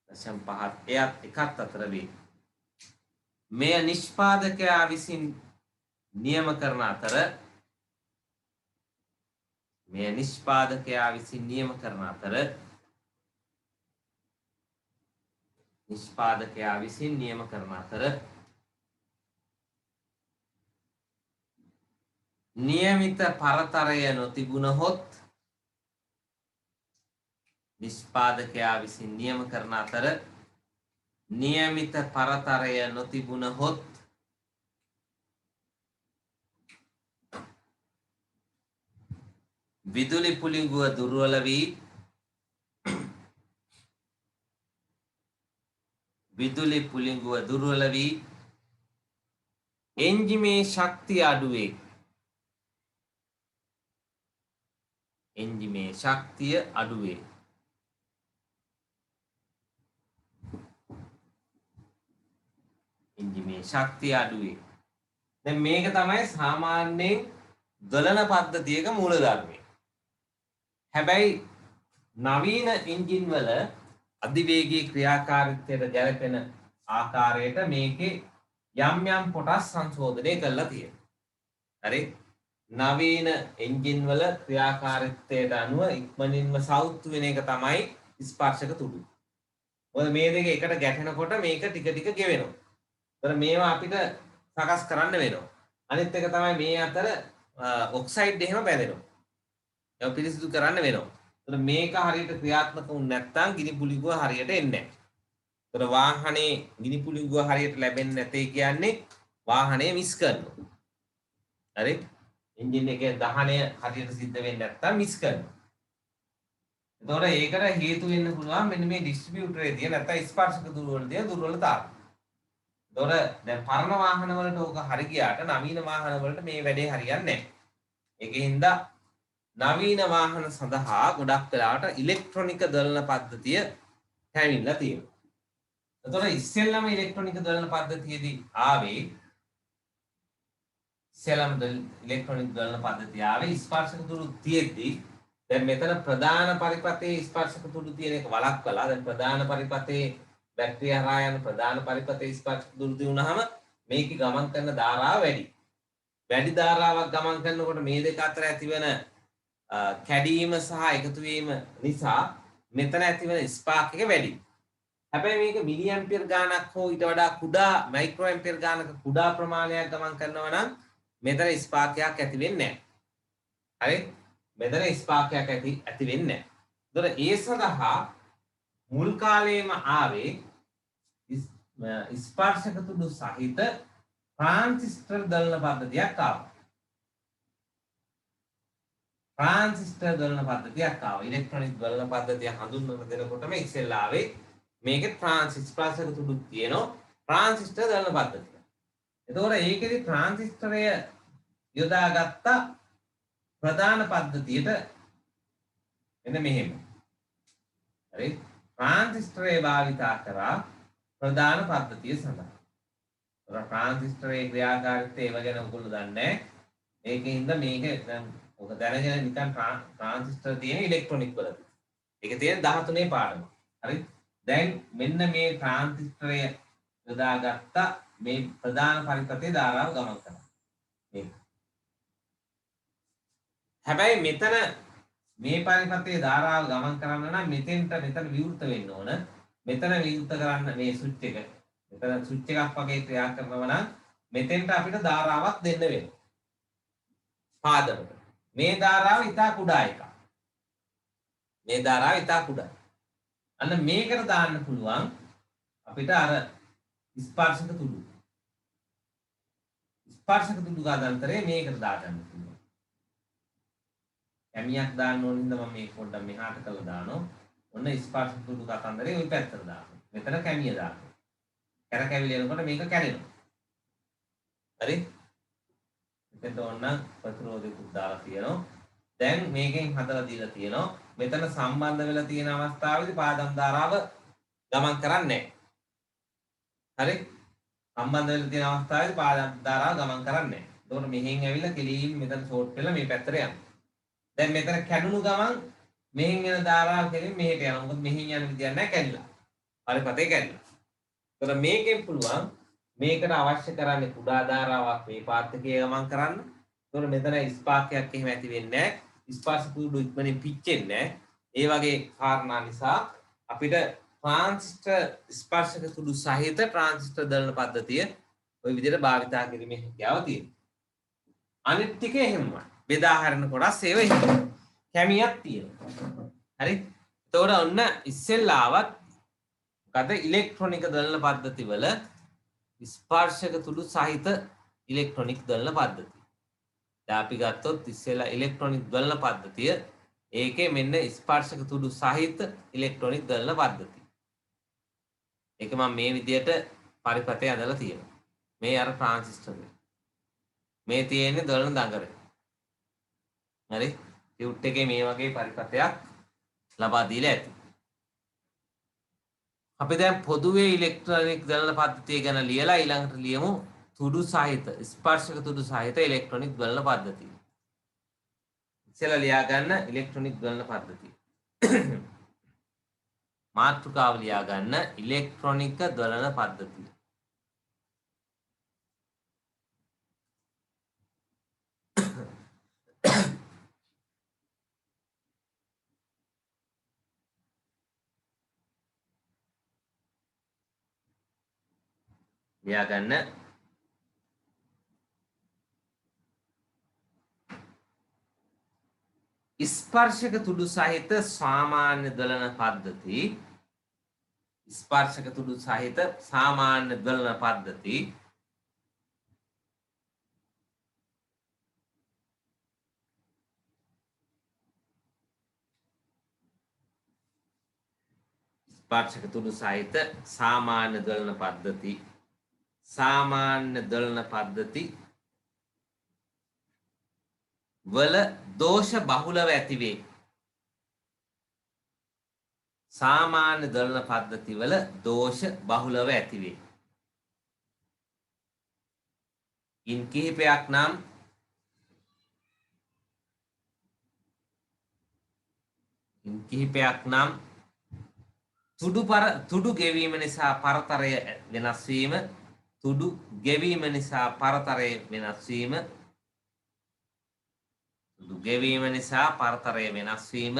0.5 එයත් එකත් අතර වේ. මෙය නිෂ්පාදකයා විසින් නියම කරන අතර නියමිත පරතරය නොතිබුණහොත් විදුලි පුළිඟුව දුර්වල වී එන්ජිමේ ශක්තිය අඩුවේ. දැන් මේක තමයි සාමාන්‍යයෙන් දොලන පද්ධතියක මූලධර්මය. හැබැයි නවීන එන්ජින් වල අධිවේගී ක්‍රියාකාරීත්වයට ගැලපෙන ආකාරයට මේකේ යම් කොටස් සංශෝධනය කරලා තියෙනවා. හරි? නවීන එන්ජින් වල ක්‍රියාකාරීත්වයට අනුව ඉක්මනින්ම සවුත්තු වෙන එක තමයි ස්පර්ශක තුඩු. මොකද මේ දෙක එකට ගැටෙනකොට මේක ටික ටික ගෙවෙනවා. ඒතර මේවා අපිට සකස් කරන්න වෙනවා. අනිත් එක තමයි මේ අතර ඔක්සයිඩ් එහෙම බැඳෙනවා. ඒක පිරිසිදු කරන්න වෙනවා. ඒතර මේක හරියට ක්‍රියාත්මක වුනේ නැත්නම් ගිනි පුළිඟුව හරියට එන්නේ නැහැ. ඒතර වාහනේ ගිනි පුළිඟුව හරියට ලැබෙන්නේ නැtei කියන්නේ වාහනේ මිස් කරනවා. හරි? එන්ජින් එකේ දහනය හරියට සිද්ධ වෙන්නේ නැත්නම් මිස් කරනවා. එතකොට ඒකට හේතු වෙන්න පුළුවන් මෙන්න මේ ඩිස්ට්‍රිබියුටරේ තියෙන නැත්නම් ස්පර්ශක දුර්වලතාව. එතකොට දැන් පරණ වාහන වලට ඕක හරි ගියාට නවීන වාහන වලට මේ වැඩේ හරියන්නේ නැහැ. ඒකින්ද නවීන වාහන සඳහා ගොඩක් වෙලාවට ඉලෙක්ට්‍රොනික දොලන පද්ධතිය හැවිලා තියෙනවා. එතකොට ඉස්සෙල්ලාම ඉලෙක්ට්‍රොනික දොලන පද්ධතියේදී ආවේ ස්පර්ශක තුඩු තියෙද්දි දැන් මෙතන ප්‍රධාන පරිපථයේ ස්පර්ශක තුඩු තියෙන එක වළක්වලා දැන් ප්‍රධාන පරිපථයේ බැටරිය හරහා යන ප්‍රධාන පරිපථයේ ස්පර්ශක තුඩු තියුණාම මේකේ ගමන් කරන ධාරාව වැඩි. වැඩි ධාරාවක් ගමන් කරනකොට මේ දෙක අතර ඇතිවන කැඩීම සහ එකතු වීම නිසා මෙතන ඇතිවන ස්පාක් එක වැඩි. හැබැයි මේක මිලි ඇම්පියර් ගාණක් හෝ ඊට වඩා කුඩා මයික්‍රෝ ඇම්පියර් ගාණක කුඩා ප්‍රමාණයක් ගමන් කරනවා නම් මෙතන ස්පාක්යක් ඇති වෙන්නේ නැහැ. හරි? මෙතන ස්පාක්යක් ඇති වෙන්නේ නැහැ. ඒතර ඒ සඳහා මුල් කාලේම ආවේ ස්පර්ශක තුඩු සහිත ट्रांजिस्टर दलन पद्धतिයක් ආවා. ट्रांजिस्टर दलन පද්ධතියක් ආවා. ඉලෙක්ට්‍රොනික දලන පද්ධතිය හඳුන්වන දෙනකොටම ඉස්සෙල්ලා ආවේ මේකේ ස්පර්ශක තුඩු තියෙනවා ट्रांजिस्टर දලන පද්ධතිය. එතකොට ඒකෙදි ट्रांजिस्टरය යොදාගත්ත ප්‍රධාන පද්ධතියට එන්න මෙහෙම. හරි? ट्रांजिस्टरे භාවිතා කරා ප්‍රධාන පද්ධතිය සඳහා. ट्रांजिस्टरे ක්‍රියාකාරීත්වය ඒව ගැන ඔයගොල්ලෝ දන්නේ නැහැ. ඒකින්ද මේක දැන් ඔක දැනගෙන නිකන් ट्रांजिस्टर තියෙන ඉලෙක්ට්‍රොනික වල. ඒක තියෙන 13 පාඩම. හරි? දැන් මෙන්න මේ ट्रांजिस्टරය යොදාගත්ත මේ ප්‍රධාන පරිපථයේ ධාරාව ගමන් කරනවා. මේක. හැබැයි මෙතන මේ පරිපථයේ ධාරාව ගමන් කරන්න නම් මෙතන විවෘත වෙන්න ඕන. මෙතන විවෘත කරන්න මේ ස්විච් එක. මෙතන ස්විච් එකක් වගේ ක්‍රියා කරනවා නම් මෙතෙන්ට අපිට ධාරාවක් දෙන්න වෙනවා. පාදවලට. මේ ධාරාව ඉතා කුඩා එකක්. මේ ධාරාව ඉතා කුඩා. අන්න මේකට දාන්න පුළුවන් අපිට අර ස්පර්ශක තුඩු. ස්පර්ශක තුඩු ගාදාන්තරේ මේකට දාගන්න පුළුවන්. කැමියක් දාන්න ඕන හින්දා මම මේක පොඩ්ඩක් මෙහාට කරලා දානවා. ඔන්න ස්පර්ශක තුඩු කතන්දරේ ওই පැත්තට දානවා. මෙතන කැමිය දානවා. කැරකැවිලි එනකොට මේක කැඩෙනවා. හරි? මෙතන ඕන ප්‍රතිරෝධිකුත් දාලා තියෙනවා. දැන් මේකෙන් හදලා දීලා තියෙනවා. මෙතන සම්බන්ධ වෙලා තියෙන අවස්ථාවේදී පාදම් ධාරාව ගමන් කරන්නේ නැහැ. හරි? සම්බන්ධ වෙලා තියෙන අවස්ථාවේදී පාදම් ධාරාව ගමන් කරන්නේ නැහැ. ඒතකොට මෙහෙන් ඇවිල්ලා කෙලින් මෙතන ෂෝට් වෙලා මේ පැත්තට යනවා. දැන් මෙතන කැඩුණු ගමන් මෙහෙන් එන ධාරාව කෙලින් මෙහෙට යනවා. මොකද මෙහෙන් යන විදියක් නැහැ කැඩිලා. පරිපතේ කැඩිලා. ඒතකොට මේකෙන් පුළුවන් මේකට අවශ්‍ය කරන්නේ කුඩා ධාරාවක් මේ පාත්කයේ ගමන් කරන්න. ඒතකොට මෙතන ස්පාර්කයක් එහෙම ඇති වෙන්නේ නැහැ. ස්පර්ශ කුඩු ඉක්මනින් පිච්චෙන්නේ නැහැ. ඒ වගේ කාරණා නිසා අපිට ट्रांजिस्टर ස්පර්ශක තුඩු සහිත ट्रांजिस्टर දලන පද්ධතිය ওই විදිහට භාවිතා කිරීමේ හැකියාව තියෙනවා. අනිත් ටික එහෙමයි. බෙදා හරින කොටස් ඒව එහෙම. කැමියක් තියෙනවා. හරි? එතකොට ඔන්න ඉස්සෙල්ලාවත් මොකද ඉලෙක්ට්‍රොනික දලන පද්ධති වල ස්පර්ශක තුඩු සහිත ඉලෙක්ට්‍රොනික දලන පද්ධතිය. දැන් අපි ගත්තොත් ඉස්සෙල්ලා ඉලෙක්ට්‍රොනික දලන පද්ධතිය ඒකේ මෙන්න ස්පර්ශක තුඩු සහිත ඉලෙක්ට්‍රොනික දලන පද්ධතිය. ඒක මම මේ විදිහට පරිපථය ඇදලා තියෙනවා. මේ අර ट्रांजिस्टर එක. මේ තියෙන්නේ දලන දඟරේ. හරි? ටියුට් එකේ මේ වගේ පරිපථයක් ලබා දීලා ඇති. අපි දැන් පොදුවේ ඉලෙක්ට්‍රොනික දලන පද්ධතිය ගැන ලියලා ඊළඟට ලියමු තුඩු සහිත ස්පර්ශක තුඩු සහිත ඉලෙක්ට්‍රොනික දලන පද්ධතිය. ඉස්සෙල්ලා ලියා ගන්න ඉලෙක්ට්‍රොනික දලන පද්ධතිය. මාතෘකාව ලියා ගන්න ඉලෙක්ට්‍රොනික දලන පද්ධතිය. ලියා ගන්න ස්පර්ශක තුඩු සහිත සාමාන්‍ය දලන පද්ධති ස්පර්ශක තුඩු සහිත සාමාන්‍ය දලන පද්ධති ස්පර්ශක තුඩු සහිත සාමාන්‍ය දලන පද්ධති සාමාන්‍ය දලන පද්ධති වල දෝෂ බහුලව ඇතිවේ. සාමාන්‍ය දලන පද්ධති වල දෝෂ බහුලව ඇතිවේ. ඉන් කිහිපයක් නම් තුඩු ගෙවීම නිසා පරතරය වෙනස් වීම තුඩු ගෙවීම නිසා පරතරය වෙනස් වීම තුඩු ගෙවීම නිසා පරතරය වෙනස් වීම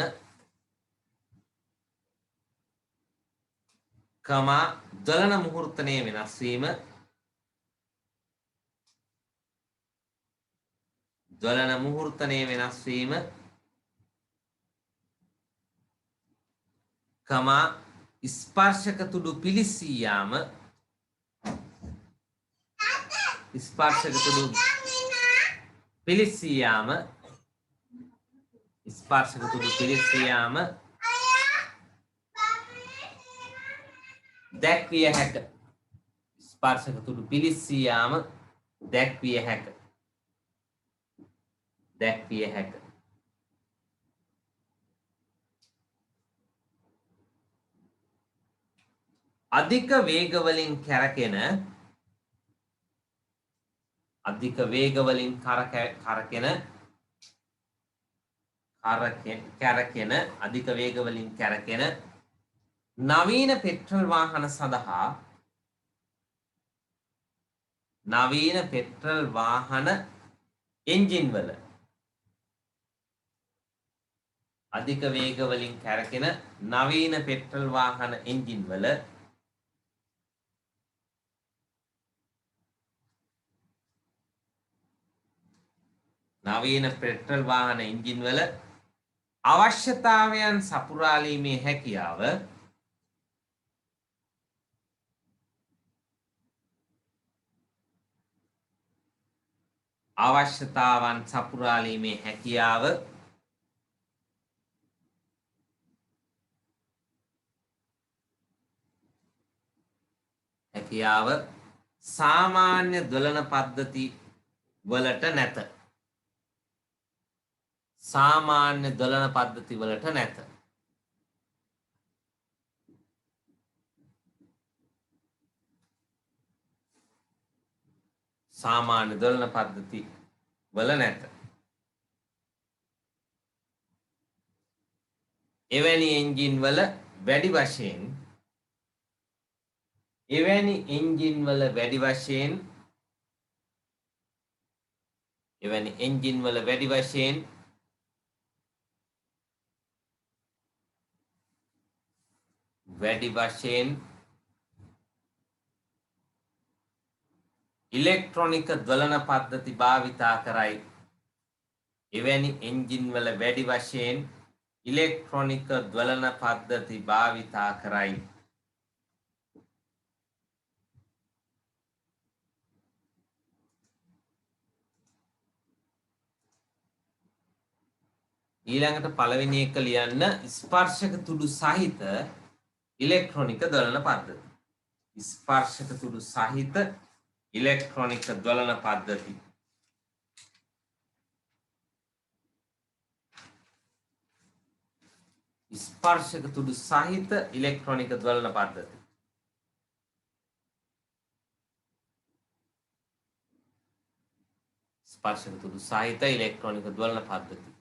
කමා දලන මුහුර්තනයේ වෙනස් වීම දලන මුහුර්තනයේ වෙනස් වීම කමා ස්පර්ශක තුඩු පිලිසී යාම ස්පර්ශක තුඩු පිලිසී යාම ස්පර්ශක තුඩු පිලිසී යාම දැක්විය හැක. ස්පර්ශක තුඩු පිලිසී යාම දැක්විය හැක. දැක්විය හැක. අධික වේග වලින් කැරකෙන අධික වේග වලින් කැරකෙන අධික වේග වලින් කැරකෙන නවීන පෙට්‍රල් වාහන සඳහා නවීන පෙට්‍රල් වාහන එන්ජින් වල අධික වේග වලින් කැරකෙන නවීන පෙට්‍රල් වාහන එන්ජින් වල නවීන පෙට්‍රල් වාහන එන්ජින් වල අවශ්‍යතාවයන් සපුරාලීමේ හැකියාව අවශ්‍යතාවන් සපුරාලීමේ හැකියාව සාමාන්‍ය දොලන පද්ධති වලට නැත. සාමාන්‍ය දොලන පද්ධති වලට නැත. සාමාන්‍ය දොලන පද්ධති වල නැත. එවැනි එන්ජින් වල වැඩි වශයෙන් ඉලෙක්ට්‍රොනික දොලන පද්ධති භාවිතා කරයි. එවැනි එන්ජින් වල වැඩි වශයෙන් ඉලෙක්ට්‍රොනික දොලන පද්ධති භාවිතා කරයි. ඊළඟට පළවෙනි එක ලියන්න ස්පර්ශක තුඩු සහිත ඉලෙක්ට්‍රොනික දොලන පද්ධති. ස්පර්ශක තුඩු සහිත ඉලෙක්ට්‍රොනික දොලන පද්ධති. ස්පර්ශක තුඩු සහිත ඉලෙක්ට්‍රොනික දොලන පද්ධති. ස්පර්ශක තුඩු සහිත ඉලෙක්ට්‍රොනික දොලන පද්ධති.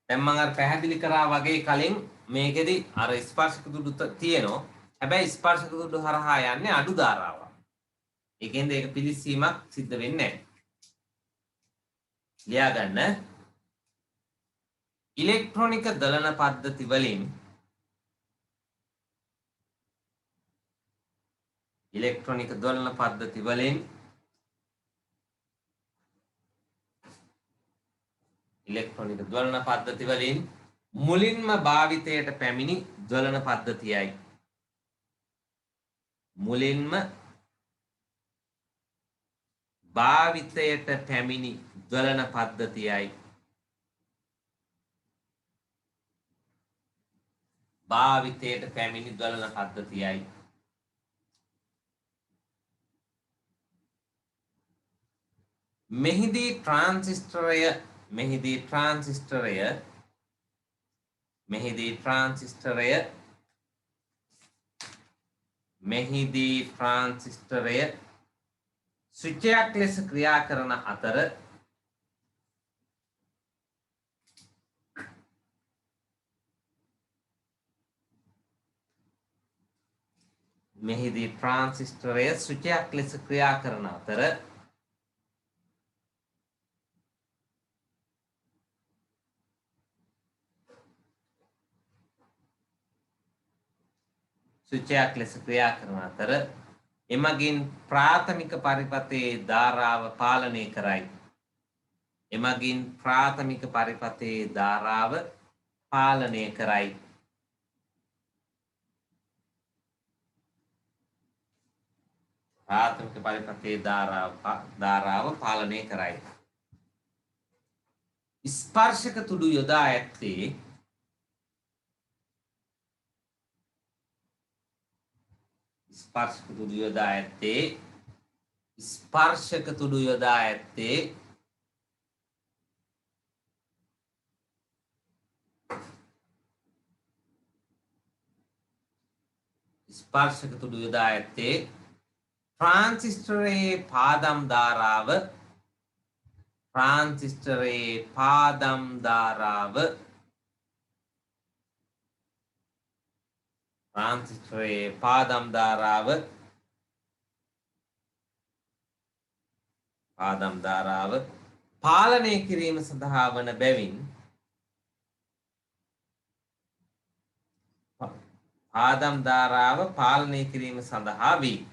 දැන් මම අර පැහැදිලි කරා වගේ කලින් මේකෙදි අර ස්පර්ශක තුඩු තියෙනවා. හැබැයි ස්පර්ශක තුඩු හරහා යන්නේ අඩු ධාරාවක්. ඒකෙන්ද ඒක පිළිසීමක් සිද්ධ වෙන්නේ නැහැ. ලියා ගන්න. ඉලෙක්ට්‍රොනික දලන පද්ධති වලින් මුලින්ම භාවිතයට පැමිණි දොලන පද්ධතියයි. මුලින්ම භාවිතයට පැමිණි දොලන පද්ධතියයි. භාවිතයට පැමිණි දොලන පද්ධතියයි. මෙහිදී ට්‍රාන්සිස්ටරය ස්විචයක් ලෙස ක්‍රියා කරන අතර එමගින් ප්‍රාථමික පරිපථයේ ධාරාව පාලනය කරයි. ප්‍රාථමික පරිපථයේ ධාරාව පාලනය කරයි. ස්පර්ශක තුඩු යොදා ඇත්තේ ස්පර්ශක තුඩු යොදා ඇත්තේ ට්‍රාන්සිස්ටරයේ පාදම් ධාරාව පාලනය කිරීම සඳහා වන බැවින් පාදම් ධාරාව පාලනය කිරීම සඳහා වේ.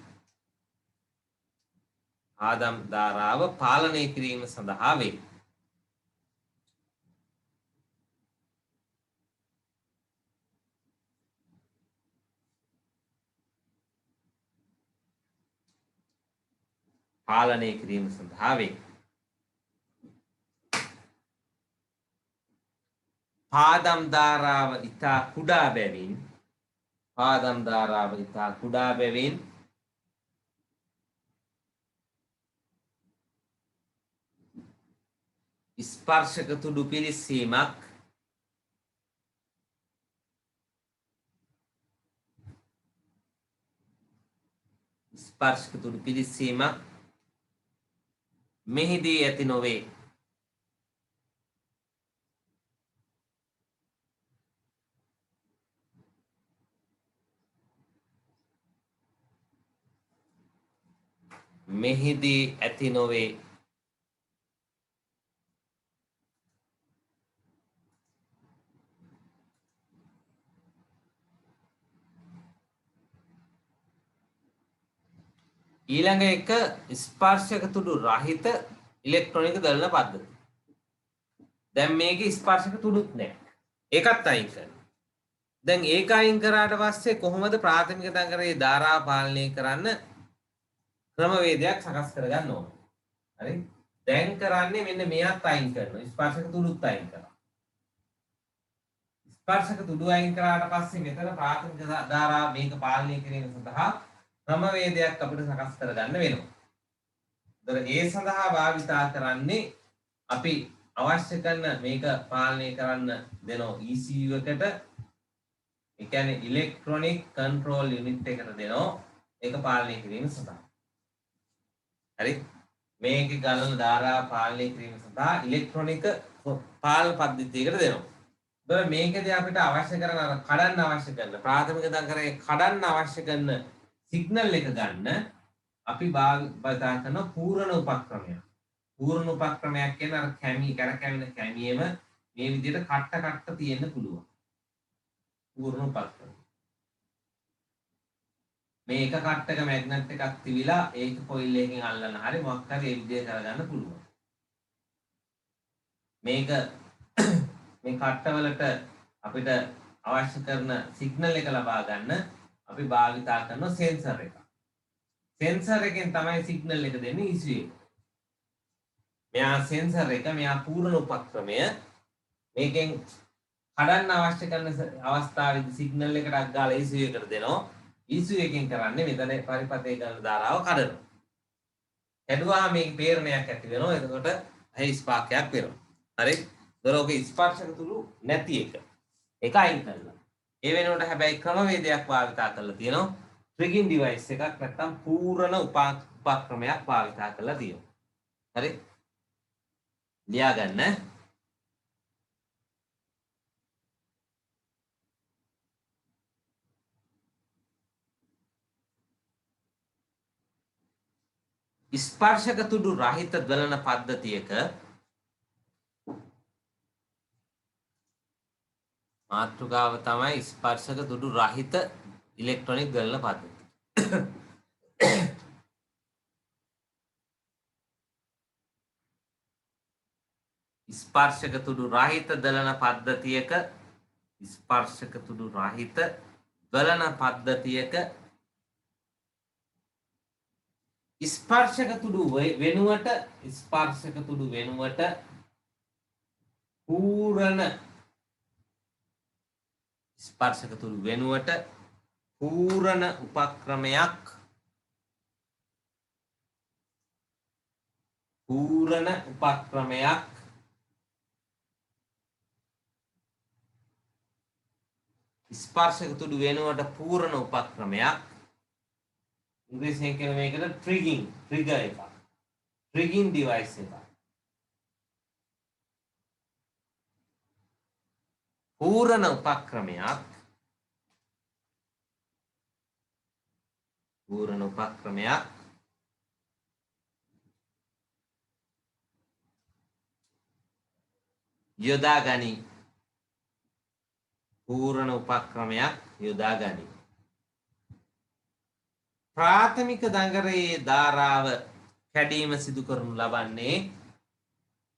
පාදම් ධාරාව පාලනය කිරීම සඳහා වේ. පාලනය කිරීම සඳහා වේ. පාදම් ධාරාව ඉතා කුඩා බැවින් ස්පර්ශක තුඩු පිළිස්සීමක් මෙහිදී ඇති නොවේ. ඊළඟ එක ස්පර්ශක තුඩු රහිත ඉලෙක්ට්‍රොනික දලන පද්ධතිය. දැන් මේකේ ස්පර්ශක තුඩුත් නැහැ. ඒකත් අයින් කරනවා. දැන් ඒක අයින් කරාට පස්සේ කොහොමද ප්‍රාථමික දඟරේ ධාරාව පාලනය කරන්න ක්‍රමවේදයක් සකස් කරගන්න ඕන. හරි? දැන් කරන්නේ මෙන්න මෙයත් අයින් කරනවා. ස්පර්ශක තුඩුත් අයින් කරනවා. ස්පර්ශක තුඩු අයින් කරාට පස්සේ මෙතන ප්‍රාථමික ධාරාව මේක පාලනය කිරීම සඳහා ක්‍රමවේදයක් අපිට සකස් කරගන්න වෙනවා. ඒ සඳහා භාවිතා කරන්නේ අපි අවශ්‍ය කරන මේක පාලනය කරන්න දෙන ECU එකට, ඒ කියන්නේ ඉලෙක්ට්‍රොනික කන්ට්‍රෝල් යුනිට් එකට දෙනවා ඒක පාලනය කිරීම සඳහා. හරි? මේකේ ගලන ධාරාව පාලනය කිරීම සඳහා ඉලෙක්ට්‍රොනික පාලන පද්ධතියකට දෙනවා. ඒතර මේකදී අපිට අවශ්‍ය කරන කඩන්න අවශ්‍ය කරන ප්‍රාථමික දඟරේ කඩන්න අවශ්‍ය කරන සිග්නල් එක ගන්න අපි භාවිතා කරන පූර්ණ උපක්‍රමයක්. පූර්ණ උපක්‍රමයක් කියන්නේ අර කැරකැවෙන කැමියෙම මේ විදිහට කට්ට තියෙන්න පුළුවන්. පූර්ණ උපක්‍රම. මේ එක කට්ටක මැග්නට් එකක් තිබිලා ඒක කොයිල් එකකින් අල්ලන්න හරි මොකක් හරි ඒ විදිහට කරගන්න පුළුවන්. මේක මේ කට්ටවලට අපිට අවශ්‍ය කරන සිග්නල් එක ලබා ගන්න අපි භාවිතා කරන සෙන්සර් එක. සෙන්සර් එකෙන් තමයි සිග්නල් එක දෙන්නේ ECU එක. මෙයා සෙන්සර් එක මෙයා පූර්ණ උපක්‍රමය මේකෙන් කඩන්න අවශ්‍ය කරන අවස්ථාවේදී සිග්නල් එකටක් ගාලා ECU එකට දෙනවා. ECU එකෙන් කරන්නේ මෙතන පරිපතේ ගන්න ධාරාව කඩනවා. කැඩුවා මේක ප්‍රේරණයක් ඇති වෙනවා. එතකොට ඇහි ස්පාර්කයක් වෙනවා. හරි? දරෝගේ ස්පර්ශක තුරු නැති එක. ඒක අයින් කරලා. ඒ වෙනුවට හැබැයි ක්‍රමවේදයක් භාවිතා කරලා තියෙනවා. ට්‍රිගින් ඩිවයිස් එකක් නැත්නම් පූර්ණ උපක්‍රමයක් භාවිතා කරලා තියෙනවා. හරි? ලියා ගන්න. ස්පර්ශක තුඩු රහිත දලන පද්ධතියක මාතෘකාව තමයි ස්පර්ශක තුඩු රහිත ඉලෙක්ට්‍රොනික දලන පද්ධතිය. ස්පර්ශක තුඩු රහිත දලන පද්ධතියක ස්පර්ශක තුඩු රහිත දලන පද්ධතියක ස්පර්ශක තුඩු වෙනුවට පූර්ණ ස්පර්ශක තුඩු වෙනුවට පූර්ණ උපක්‍රමයක් ස්පර්ශක තුඩු වෙනුවට පූර්ණ උපක්‍රමයක්. ඉංග්‍රීසියෙන් කියන මේකට ට්‍රිගර් එකක්. ට්‍රිගින් ඩිවයිස් එකක්. පූර්ණ උපක්‍රමයක්. පූර්ණ උපක්‍රමයක් යොදා ගනි. පූර්ණ උපක්‍රමයක් යොදා ගනි. ප්‍රාථමික දඟරයේ ධාරාව කැඩීම සිදු කරනු ලබන්නේ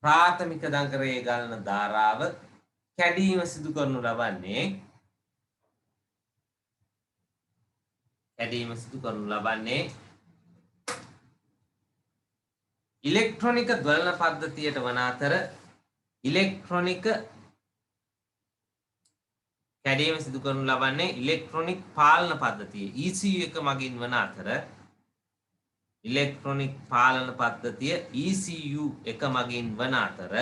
ප්‍රාථමික දඟරයේ ගලන ධාරාව කැඩීම සිදු කරනු ලබන්නේ ඉලෙක්ට්‍රොනික ද්වලන පද්ධතියට වන අතර ඉලෙක්ට්‍රොනික කැඩීම සිදු කරනු ලබන්නේ ඉලෙක්ට්‍රොනික පාලන පද්ධතිය ECU එක මගින් වන අතර ඉලෙක්ට්‍රොනික පාලන පද්ධතිය ECU එක මගින් වන අතර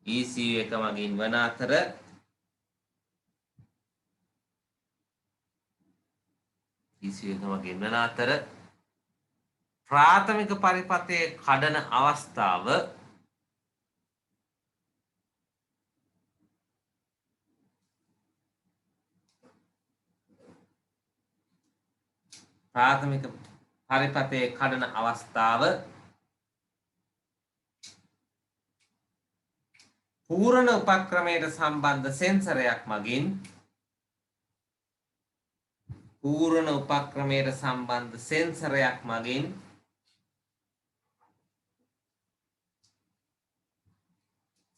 ECU එක මගින් වන අතර ප්‍රාථමික පරිපථයේ කඩන අවස්ථාව පූර්ණ උපක්‍රමයට සම්බන්ධ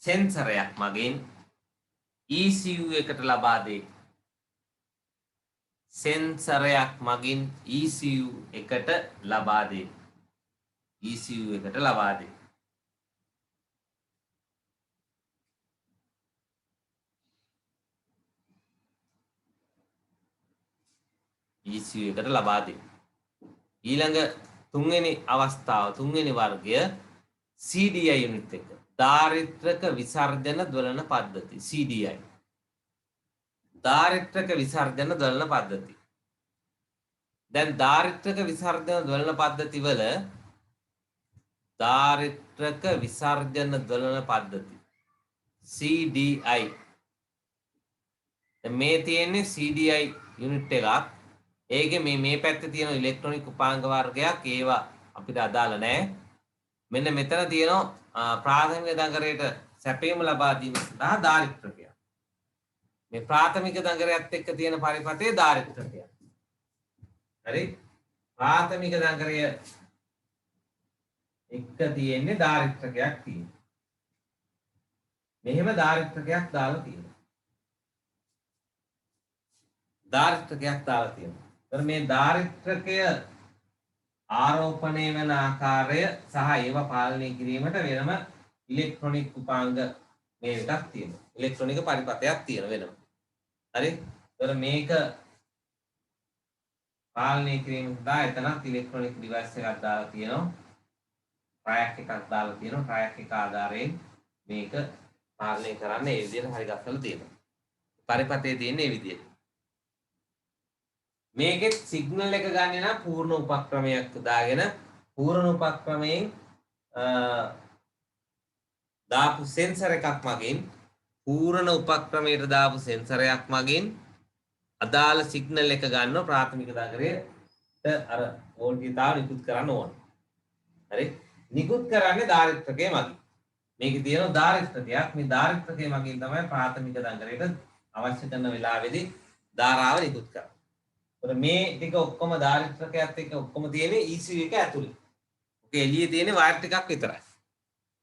සෙන්සරයක් මගින් ECU එකට ලබා දේ. සෙන්සරයක් මගින් ECU එකට ලබා දේ. ඊළඟ තුන්වෙනි අවස්ථාව තුන්වෙනි වර්ගය CDI යුනිට් එක. දාරිත්‍රක විසර්ජන දොලන පද්ධති. CDI. දාරිත්‍රක විසර්ජන දොලන පද්ධති. දැන් දාරිත්‍රක විසර්ජන දොලන පද්ධති වල CDI. දැන් මේ තියෙන්නේ CDI යුනිට් එකක්. ඒකේ මේ පැත්තේ තියෙන ඉලෙක්ට්‍රොනික උපාංග වර්ගයක් ඒවා අපිට අදාළ නැහැ. මෙන්න මෙතන තියෙනවා ප්‍රාථමික දඟරයට සැපීම ලබා දීම සඳහා දාරිත්‍රකයක්. මේ ප්‍රාථමික දඟරයත් එක්ක තියෙන පරිපථයේ දාරිත්‍රකයක්. හරි? ප්‍රාථමික දඟරය එක්ක තියෙන්නේ දාරිත්‍රකයක් තියෙනවා. මෙහෙම දාරිත්‍රකයක් දාලා තියෙනවා. මේ දාරිත්‍රකය ආරෝපණය වෙන ආකාරය සහ ඒවා පාලනය කිරීමට වෙනම ඉලෙක්ට්‍රොනික උපාංග මේ එකක් තියෙනවා. ඉලෙක්ට්‍රොනික පරිපථයක් තියෙන වෙනම. හරි? ඒතර මේක පාලනය කිරීම සඳහා එතනත් ඉලෙක්ට්‍රොනික ඩිවයිස් එකක් දාලා තියෙනවා. ට්‍රැක් එකක් දාලා තියෙනවා. ට්‍රැක් එක ආධාරයෙන් මේක පාලනය කරන්න ඒ විදිහට හරි ගස්සලා තියෙනවා. පරිපථයේ තියෙන මේ විදිහට. මේකෙත් සිග්නල් එක ගන්න නම් පූර්ණ උපක්‍රමයක් දාගෙන පූර්ණ උපක්‍රමයෙන් දාපු සෙන්සර් එකක් මගින් අදාළ සිග්නල් එක ගන්නවා ප්‍රාථමික දඟරයට අර වෝල්ටේජතාව නිකුත් කරන්න ඕන. හරි? නිකුත් කරන්නේ දාරිත්‍රකයේ මගින්. මේකේ තියෙන දාරිත්‍රකයක්. මේ දාරිත්‍රකයේ මගින් තමයි ප්‍රාථමික දඟරයට අවශ්‍ය කරන වෙලාවේදී ධාරාව නිකුත් කරන්නේ. මේ ටික ඔක්කොම දාරිත්‍රකයත් එක්ක ඔක්කොම තියෙන්නේ ECU එක ඇතුලේ. ඔකේ එළියේ තියෙන්නේ වයර් ටිකක් විතරයි.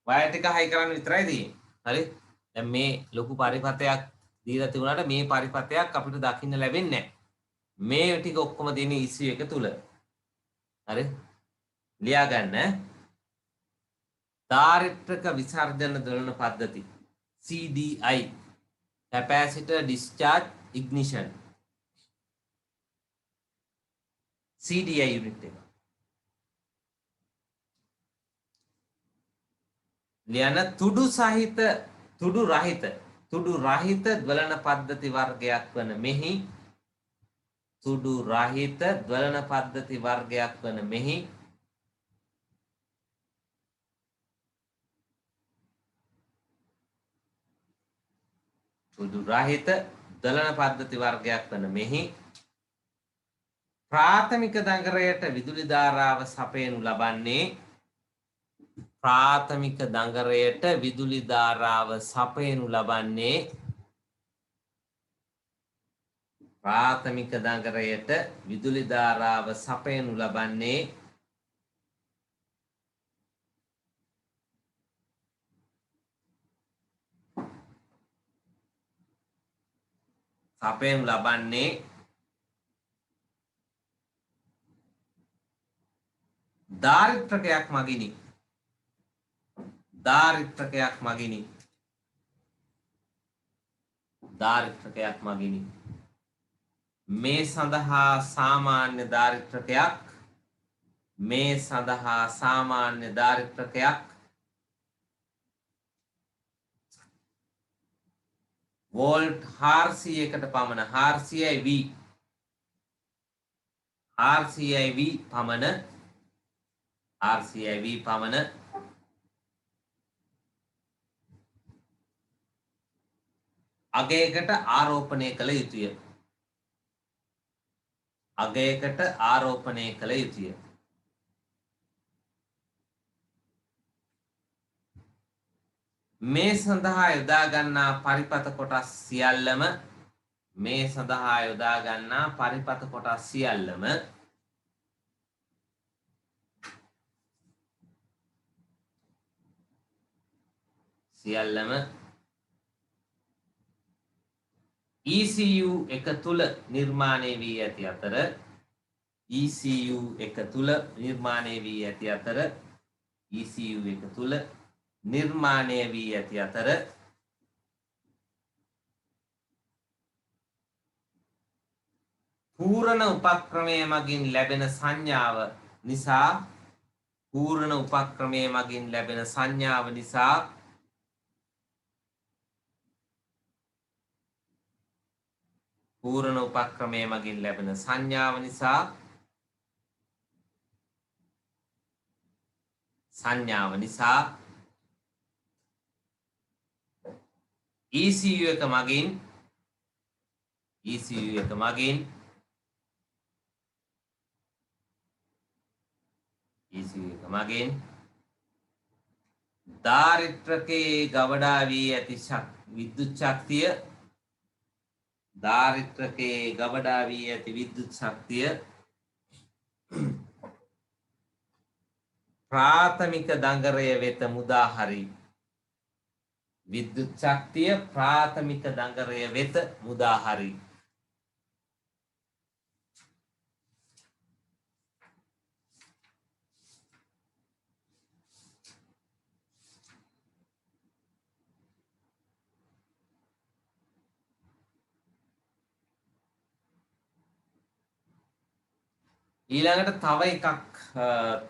වයර් ටික හයි කරන්න විතරයි තියෙන්නේ. හරි? දැන් මේ ලොකු පරිපථයක් දීලා තිබුණාට මේ පරිපථයක් අපිට දකින්න ලැබෙන්නේ නැහැ. මේ ටික ඔක්කොම තියෙන්නේ ECU එක තුල. හරි? ලියා ගන්න. දාරිත්‍රක විසර්ජන දොලන පද්ධති CDI capacitor discharge ignition. CDI unit එක. ලියන තුඩු සහිත තුඩු රහිත ද්වලන පද්ධති වර්ගයක් වන මෙහි තුඩු රහිත ද්වලන පද්ධති වර්ගයක් වන මෙහි තුඩු රහිත ද්වලන පද්ධති වර්ගයක් වන මෙහි ප්‍රාථමික දඟරයට විදුලි ධාරාව සපයනු ලබන්නේ ප්‍රාථමික දඟරයට විදුලි ධාරාව සපයනු ලබන්නේ ප්‍රාථමික දඟරයට විදුලි ධාරාව සපයනු ලබන්නේ දාරිත්‍රකයක් මගිනි. මේ සඳහා සාමාන්‍ය දාරිත්‍රකයක් වෝල්ට් 400කට පමණ 400V පමණ අගයකට ආරෝපණය කළ යුතුය. මේ සඳහා යොදා ගන්නා පරිපථ කොටස් සියල්ලම ECU එක තුල නිර්මාණය වී ඇති අතර පූර්ණ උපක්‍රමය මගින් ලැබෙන සංඥාව නිසා ECU එක මගින් ධාරිත්‍රකයේ ගබඩා වී ඇති විද්‍යුත් ශක්තිය ප්‍රාථමික දඟරය වෙත මුදා හරි. ඊළඟට තව එකක්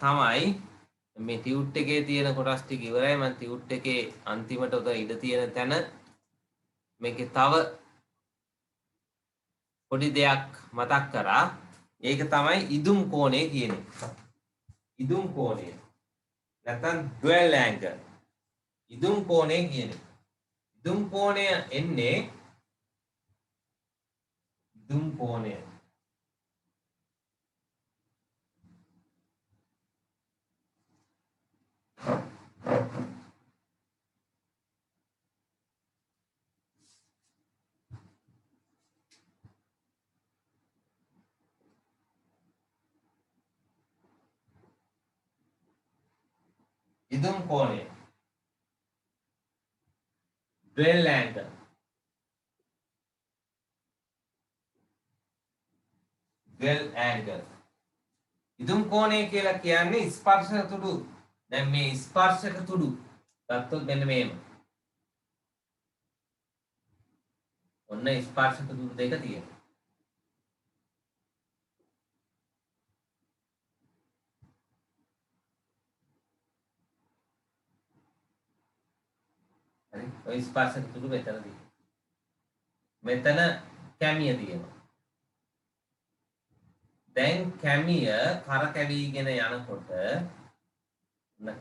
තමයි මේ ටියුට් එකේ තියෙන කොටස් ටික ඉවරයි. මම ටියුට් එකේ අන්තිමට උතන ඉඳ තියෙන තැන මේකේ තව පොඩි දෙයක් මතක් කරා. ඒක තමයි ඉදුම් කෝණය කියන එක. ඉදුම් කෝණය නැත්නම් ඩුවල් ඇන්ගල්. ඉදුම් කෝණය කියන එක. ඉදුම් කෝණය එන්නේ ඩුවල් ඇන්ගල්. ඉදුම් කෝණය කියලා කියන්නේ ස්පර්ශක තුඩු. දැන් මේ ස්පර්ශක තුඩු ගත්තොත් මෙන්න මේම. ඔන්න ස්පර්ශක තුඩු දෙක තියෙනවා. ඔය ස්පර්ශක තුඩු මෙතනදී. මෙතන කැමිය තියෙනවා. දැන් කැමිය කරකැවිගෙන යනකොට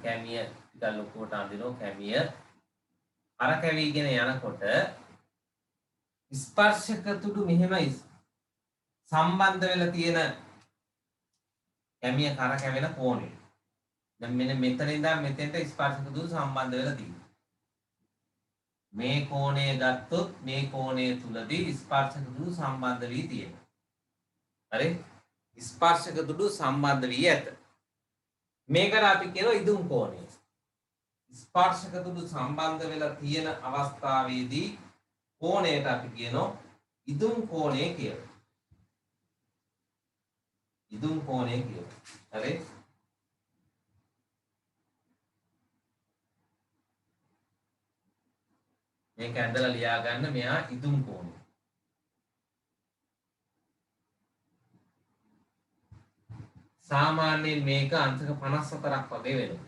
කැමිය ටිකක් ලොකුවට අඳිනවා කැමිය කරකැවිගෙන යනකොට ස්පර්ශක තුඩු මෙහෙමයි සම්බන්ධ වෙලා තියෙන කැමිය කරකැවෙන කෝණය. දැන් මෙන්න මෙතන ඉඳන් මෙතෙන්ට ස්පර්ශක තුඩු සම්බන්ධ වෙලා තියෙනවා. මේ කෝණය ගත්තොත් මේ කෝණය තුලදී ස්පර්ශක තුඩු සම්බන්ධ වී තියෙනවා. හරි? ස්පර්ශක තුඩු සම්බන්ධ වී ඇත. මේකට අපි කියනවා ඉදුම් කෝණය. ස්පර්ශක තුඩු සම්බන්ධ වෙලා තියෙන අවස්ථාවේදී කෝණයට අපි කියනවා ඉදුම් කෝණය කියලා. ඉදුම් කෝණය කියලා. හරි? මේක ඇඳලා ලියා ගන්න මෙයා ඉදුම් කෝණය. සාමාන්‍යයෙන් මේක අංශක 54ක් වගේ වෙනවා.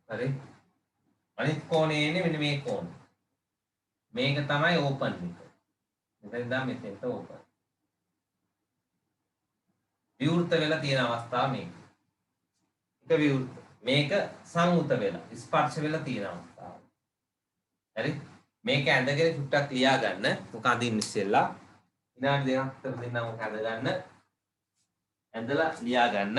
හරි? අනිත් කෝණේ එන්නේ මෙන්න මේ කෝණය. මේක තමයි ඕපන් එක. මෙතන ඉඳන් මෙතෙන්ට ඕපන්. විවෘත වෙලා තියෙන අවස්ථාව මේක. එක විවෘත. මේක සංවෘත වෙලා ස්පර්ශ වෙලා තියෙන අවස්ථාව. හරි? මේක ඇඳගෙන චුට්ටක් ලියා ගන්න. මොක අඳින්න ඉස්සෙල්ලා විනාඩි දෙකක් විතර දෙන්නම් මොක ඇඳ ගන්න. ඇඳලා ලියා ගන්න.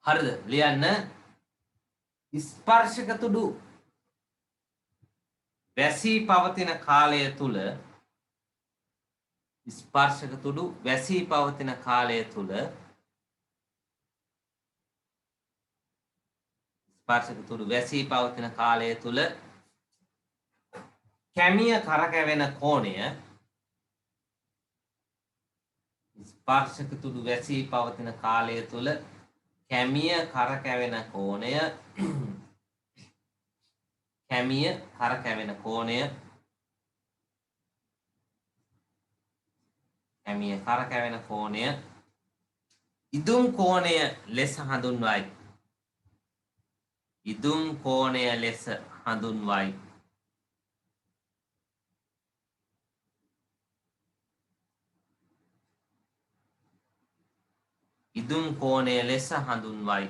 හරිද? ලියන්න. ස්පර්ශක තුඩු වැසී පවතින කාලය තුල ස්පර්ශක තුඩු වැසී පවතින කාලය තුල ස්පර්ශක තුඩු වැසී පවතින කාලය තුල කැමිය කරකැවෙන කෝණය ස්පර්ශක තුඩු වැසී පවතින කාලය තුල කැමිය කරකැවෙන කෝණය කැමිය කරකැවෙන කෝණය කැමිය කරකැවෙන කෝණය ඉදුම් කෝණය ලෙස හඳුන්වයි. ඉදුම් කෝණය ලෙස හඳුන්වයි. ඉදුම් කෝණය ලෙස හඳුන්වයි.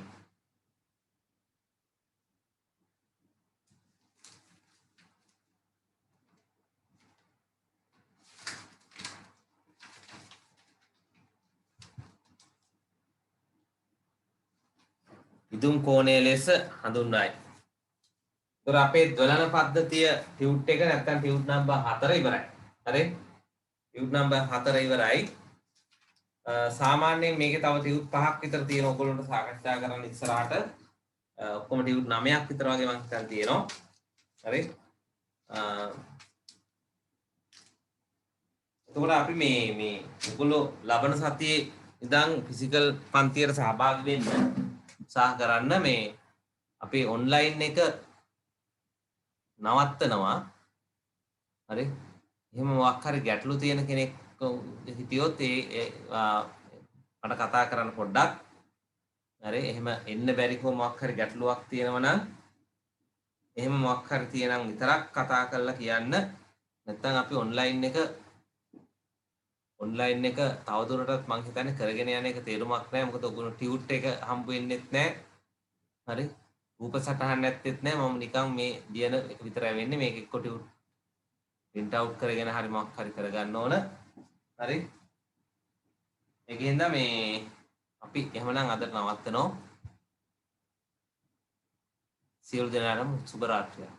ඉදුම් කෝණය ලෙස හඳුන්වයි. ඒතර අපේ දොලන පද්ධතිය ටියුට් එක නැත්තම් ටියුට් නම්බර් 4 ඉවරයි. හරි? ටියුට් නම්බර් 4 ඉවරයි. සාමාන්‍යයෙන් මේකේ තව ටියුට් 5ක් විතර තියෙන ඕගොල්ලන්ට සාකච්ඡා කරන්න ඉස්සරහට. ඔක්කොම ටියුට් 9ක් විතර වගේ මම හිතන් තියෙනවා. හරි. එතකොට අපි මේ ඔයගොල්ලෝ ලබන සතියේ ඉඳන් ෆිසිකල් පන්තියට සහභාගී වෙන්න උත්සාහ කරන්න. මේ අපේ ඔන්ලයින් එක නවත්තනවා. හරි. එහෙම මොකක් හරි ගැටලු තියෙන කෙනෙක් හිටියොත් මට කතා කරන්න පොඩ්ඩක්. හරි. එහෙම එන්න බැරි කොහොමක් හරි ගැටලුවක් තියෙනවා නම් එහෙම මොකක් හරි තියෙනම් විතරක් කතා කරලා කියන්න. නැත්නම් අපි ඔන්ලයින් එක තවදුරටත් මං හිතන්නේ කරගෙන යන එක තේරුමක් නැහැ. මොකද ඔයගොල්ලෝ ටියුට් එක හම්බ වෙන්නෙත් නැහැ. හරි. රූප සටහන් නැත්තේත් නැහැ. මම නිකන් මේ ලියන එක විතරයි වෙන්නේ. මේක එක්ක ටියුට් print out කරගෙන හරි මොකක් හරි කරගන්න ඕන. හරි. ඒකෙන්ද මේ අපි එහෙමනම් අද නවත්තනවා. සියලු දෙනාටම සුබ රාත්‍රියක්.